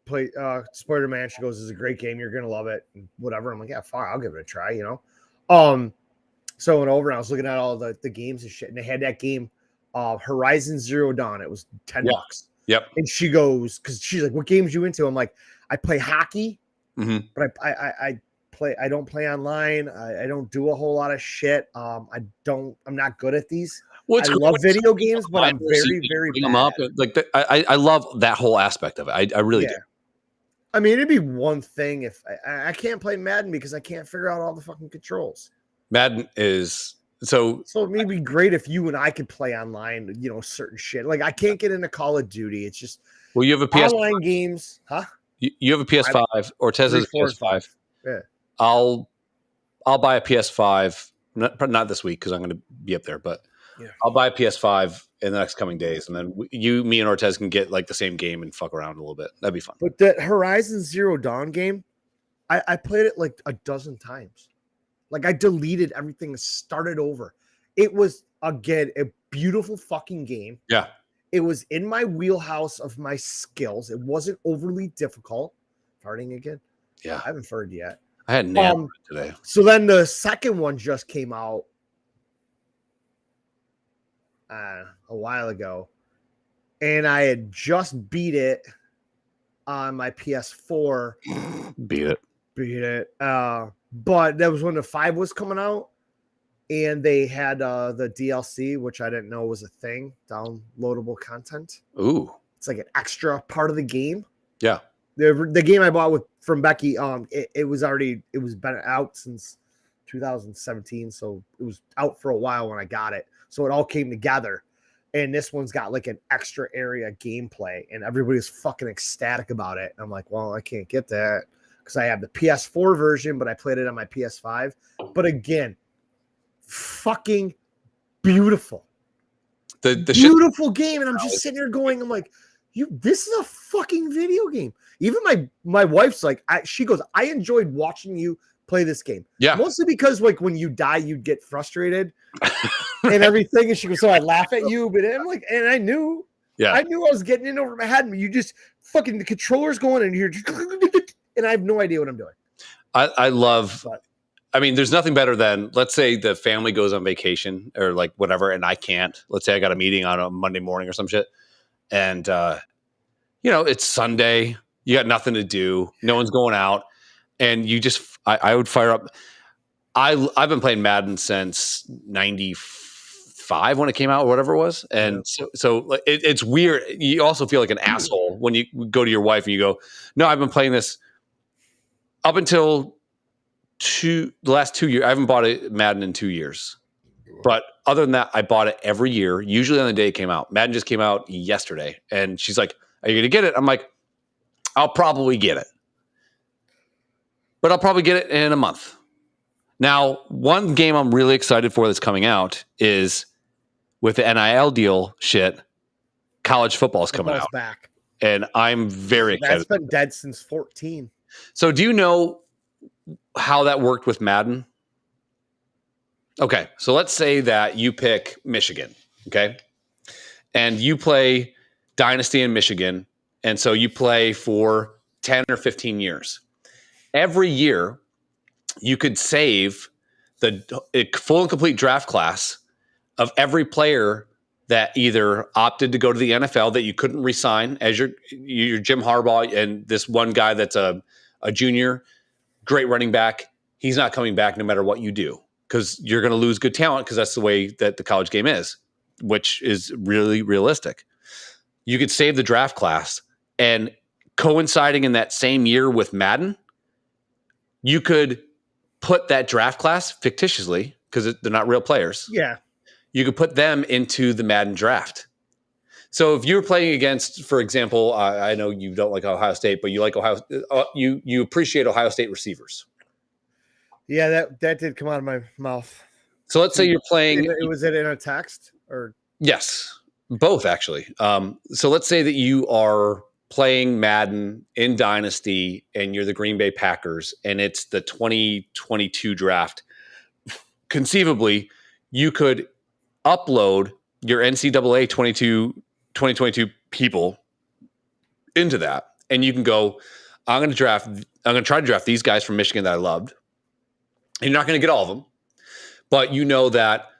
Spider-Man. She goes, it's a great game. You're going to love it. And whatever. I'm like, yeah, fine. I'll give it a try, So I went over and I was looking at all the games and shit. And they had that game, Horizon Zero Dawn. It was $10. Yep. And she goes, because she's like, what games you into? I'm like, I play hockey, but I don't play online. I don't do a whole lot of shit. I'm not good at these. What's I love video games, but I'm very, very bring bad. them up. Like I love that whole aspect of it. I really do. I mean, it'd be one thing if I can't play Madden because I can't figure out all the fucking controls. Madden is so it'd be great if you and I could play online, certain shit. Like I can't get into Call of Duty. It's just well, you have a PS5. Online games, huh? You have a PS5 or Tez has a PS5. Yeah. I'll buy a PS5. Not this week because I'm going to be up there, but I'll buy a PS5 in the next coming days, and then me and Ortez can get like the same game and fuck around a little bit. That'd be fun. But that Horizon Zero Dawn game, I played it like a dozen times. Like I deleted everything and started over. It was again a beautiful fucking game. Yeah. It was in my wheelhouse of my skills. It wasn't overly difficult. Farting again? Yeah. I haven't farted yet. I had nailed it today. So then the second one just came out a while ago. And I had just beat it on my PS4. Beat it. But that was when the 5 was coming out. And they had the DLC, which I didn't know was a thing, downloadable content. Ooh. It's like an extra part of the game. Yeah. The game I bought from Becky, it was been out since 2017, so it was out for a while when I got it. So it all came together. And this one's got like an extra area gameplay, and everybody's fucking ecstatic about it. I'm like, well, I can't get that because I have the PS4 version, but I played it on my PS5. But again, fucking beautiful. The beautiful game. And I'm just sitting here going, I'm like, this is a fucking video game. Even my wife's like, she goes, I enjoyed watching you play this game. Yeah. Mostly because like when you die, you'd get frustrated and everything. And she goes, so I laugh at you, but I'm like, and I knew I was getting in over my head. And you just fucking, the controller's going in here and I have no idea what I'm doing. I love, I mean, there's nothing better than, let's say the family goes on vacation or like whatever, and I can't. Let's say I got a meeting on a Monday morning or some shit. And, it's Sunday. You got nothing to do. No one's going out. And you just, I would fire up. I've been playing Madden since 95 when it came out or whatever it was. And so it's weird. You also feel like an asshole when you go to your wife and you go, no, I've been playing this up until the last 2 years. I haven't bought a Madden in 2 years. But other than that, I bought it every year, usually on the day it came out. Madden just came out yesterday. And she's like, are you going to get it? I'm like, I'll probably get it. But I'll probably get it in a month. Now, one game I'm really excited for that's coming out is with the NIL deal shit, college football is coming out. Back. And I'm very excited. That's been dead since 14. So do you know how that worked with Madden? Okay, so let's say that you pick Michigan, okay? And you play Dynasty in Michigan, and so you play for 10 or 15 years. Every year, you could save the full and complete draft class of every player that either opted to go to the NFL that you couldn't re-sign as your Jim Harbaugh and this one guy that's a junior, great running back. He's not coming back no matter what you do, because you're going to lose good talent because that's the way that the college game is, which is really realistic. You could save the draft class, and coinciding in that same year with Madden, you could put that draft class fictitiously, because they're not real players. Yeah. You could put them into the Madden draft. So if you were playing against, for example, I know you don't like Ohio State, but you like you appreciate Ohio State receivers. Yeah, that did come out of my mouth. So let's say you're playing. Was it in a text or? Yes, both actually. So let's say that you are playing Madden in Dynasty and you're the Green Bay Packers and it's the 2022 draft. Conceivably, you could upload your NCAA 2022 people into that, and you can go, I'm going to try to draft these guys from Michigan that I loved. And you're not going to get all of them, but you know that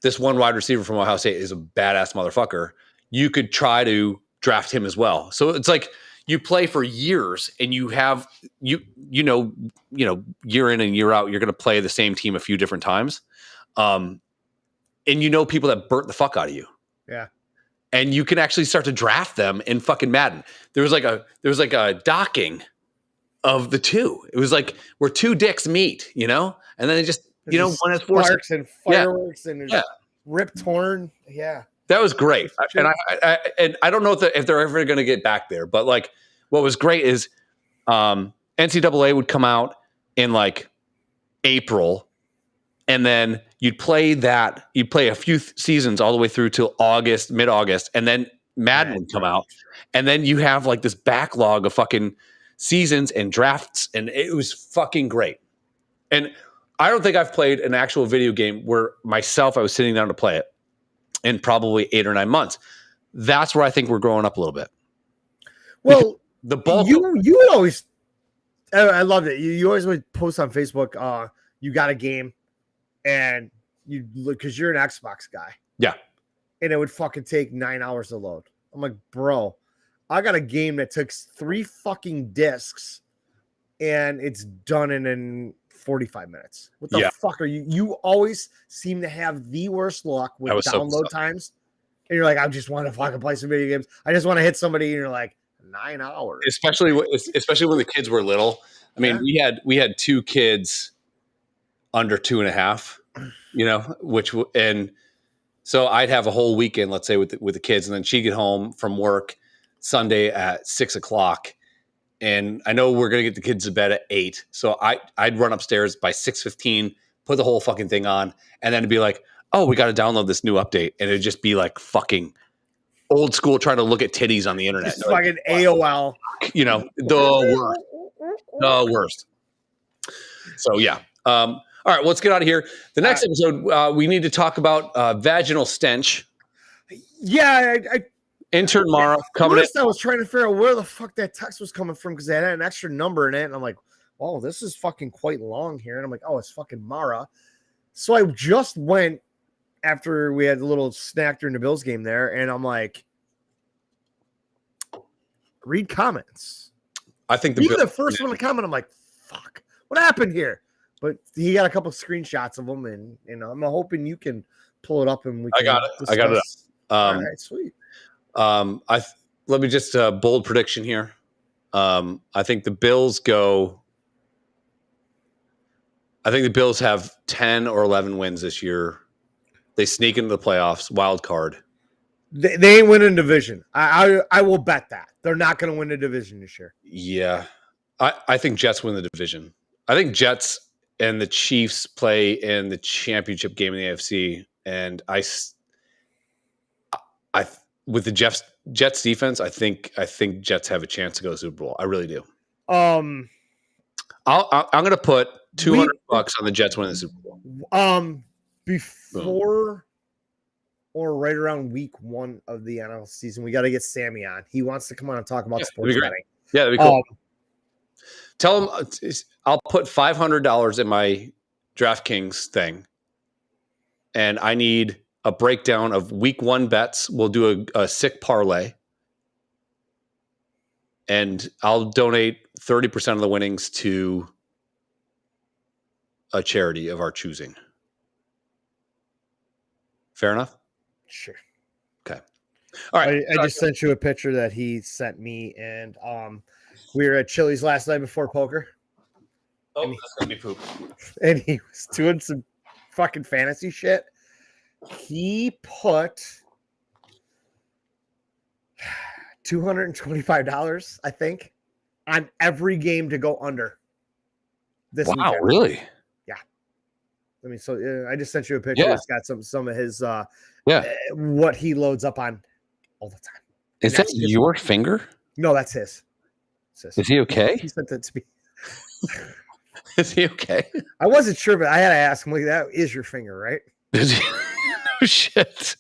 this one wide receiver from Ohio State is a badass motherfucker. You could try to draft him as well. So it's like you play for years, and you have you know year in and year out, you're going to play the same team a few different times. and you know people that burnt the fuck out of you. Yeah. And you can actually start to draft them in fucking Madden. There was like a docking of the two. It was like where two dicks meet, you know, and then they just, you know, one has four sparks and fireworks and rip torn. Yeah. That was great. And I don't know if they're ever going to get back there, but like what was great is NCAA would come out in like April, and then you'd play a few seasons all the way through till August, mid-August, and then Madden would come out, and then you have like this backlog of fucking seasons and drafts, and it was fucking great. And I don't think I've played an actual video game where I was sitting down to play it in probably 8 or 9 months. That's where I think we're growing up a little bit. Well, because the bulk you would always, I loved it. You always would post on Facebook, you got a game, and you look, because you're an Xbox guy. Yeah. And it would fucking take 9 hours to load. I'm like, bro, I got a game that took 3 fucking discs and it's done in 45 minutes. What the fuck are you? You always seem to have the worst luck with download times. And you're like, I just want to fucking play some video games. I just want to hit somebody. And you're like, 9 hours. Especially when the kids were little. I mean, we had 2 kids under 2.5, you know, and so I'd have a whole weekend, let's say with the kids, and then she'd get home from work Sunday at 6:00. And I know we're going to get the kids to bed at 8. So I'd run upstairs by 6:15, put the whole fucking thing on, and then it'd be like, oh, we got to download this new update. And it'd just be like fucking old school trying to look at titties on the internet. It's fucking AOL. You know, the worst. So, yeah. All right, let's get out of here. The next episode, we need to talk about vaginal stench. Yeah, Intern Mara coming in. I was trying to figure out where the fuck that text was coming from because they had an extra number in it. And I'm like, oh, this is fucking quite long here. And I'm like, oh, it's fucking Mara. So I just went after we had a little snack during the Bills game there. And I'm like, read comments. I think the first one to comment, I'm like, fuck, what happened here? But he got a couple of screenshots of them. And, you know, I'm hoping you can pull it up and we can I got it. All right, sweet. Let me just bold prediction here. I think the Bills have 10 or 11 wins this year. They sneak into the playoffs, wild card. They ain't winning division. I will bet that they're not going to win the division this year. Yeah, I think Jets win the division. I think Jets and the Chiefs play in the championship game in the AFC, and I with the Jets defense, I think Jets have a chance to go to the Super Bowl. I really do. I'm going to put $200 on the Jets winning the Super Bowl. Before or right around week 1 of the NFL season, we got to get Sammy on. He wants to come on and talk about sports betting. Yeah, that'd be cool. Tell him I'll put $500 in my DraftKings thing, and I need a breakdown of week 1 bets. We'll do a sick parlay, and I'll donate 30% of the winnings to a charity of our choosing. Fair enough? Sure. Okay. All right. I just sent you a picture that he sent me, and we were at Chili's last night before poker. Oh, that's going to be poop. And he was doing some fucking fantasy shit. He put $225, I think, on every game to go under. This weekend. Really? Yeah. I mean, so I just sent you a picture. Yeah. It's got some of his what he loads up on all the time. Is that your finger? No, that's his. Is he okay? He sent that to me. Is he okay? I wasn't sure, but I had to ask him. Like, that is your finger, right? Is he? Oh, shit.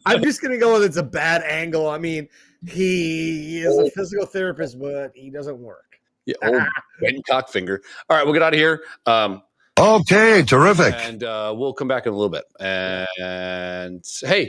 I'm just gonna go with it's a bad angle. I mean, he is a physical therapist, but he doesn't work. Yeah, old Bencock finger. All right, we'll get out of here. Okay, terrific. And we'll come back in a little bit. And hey,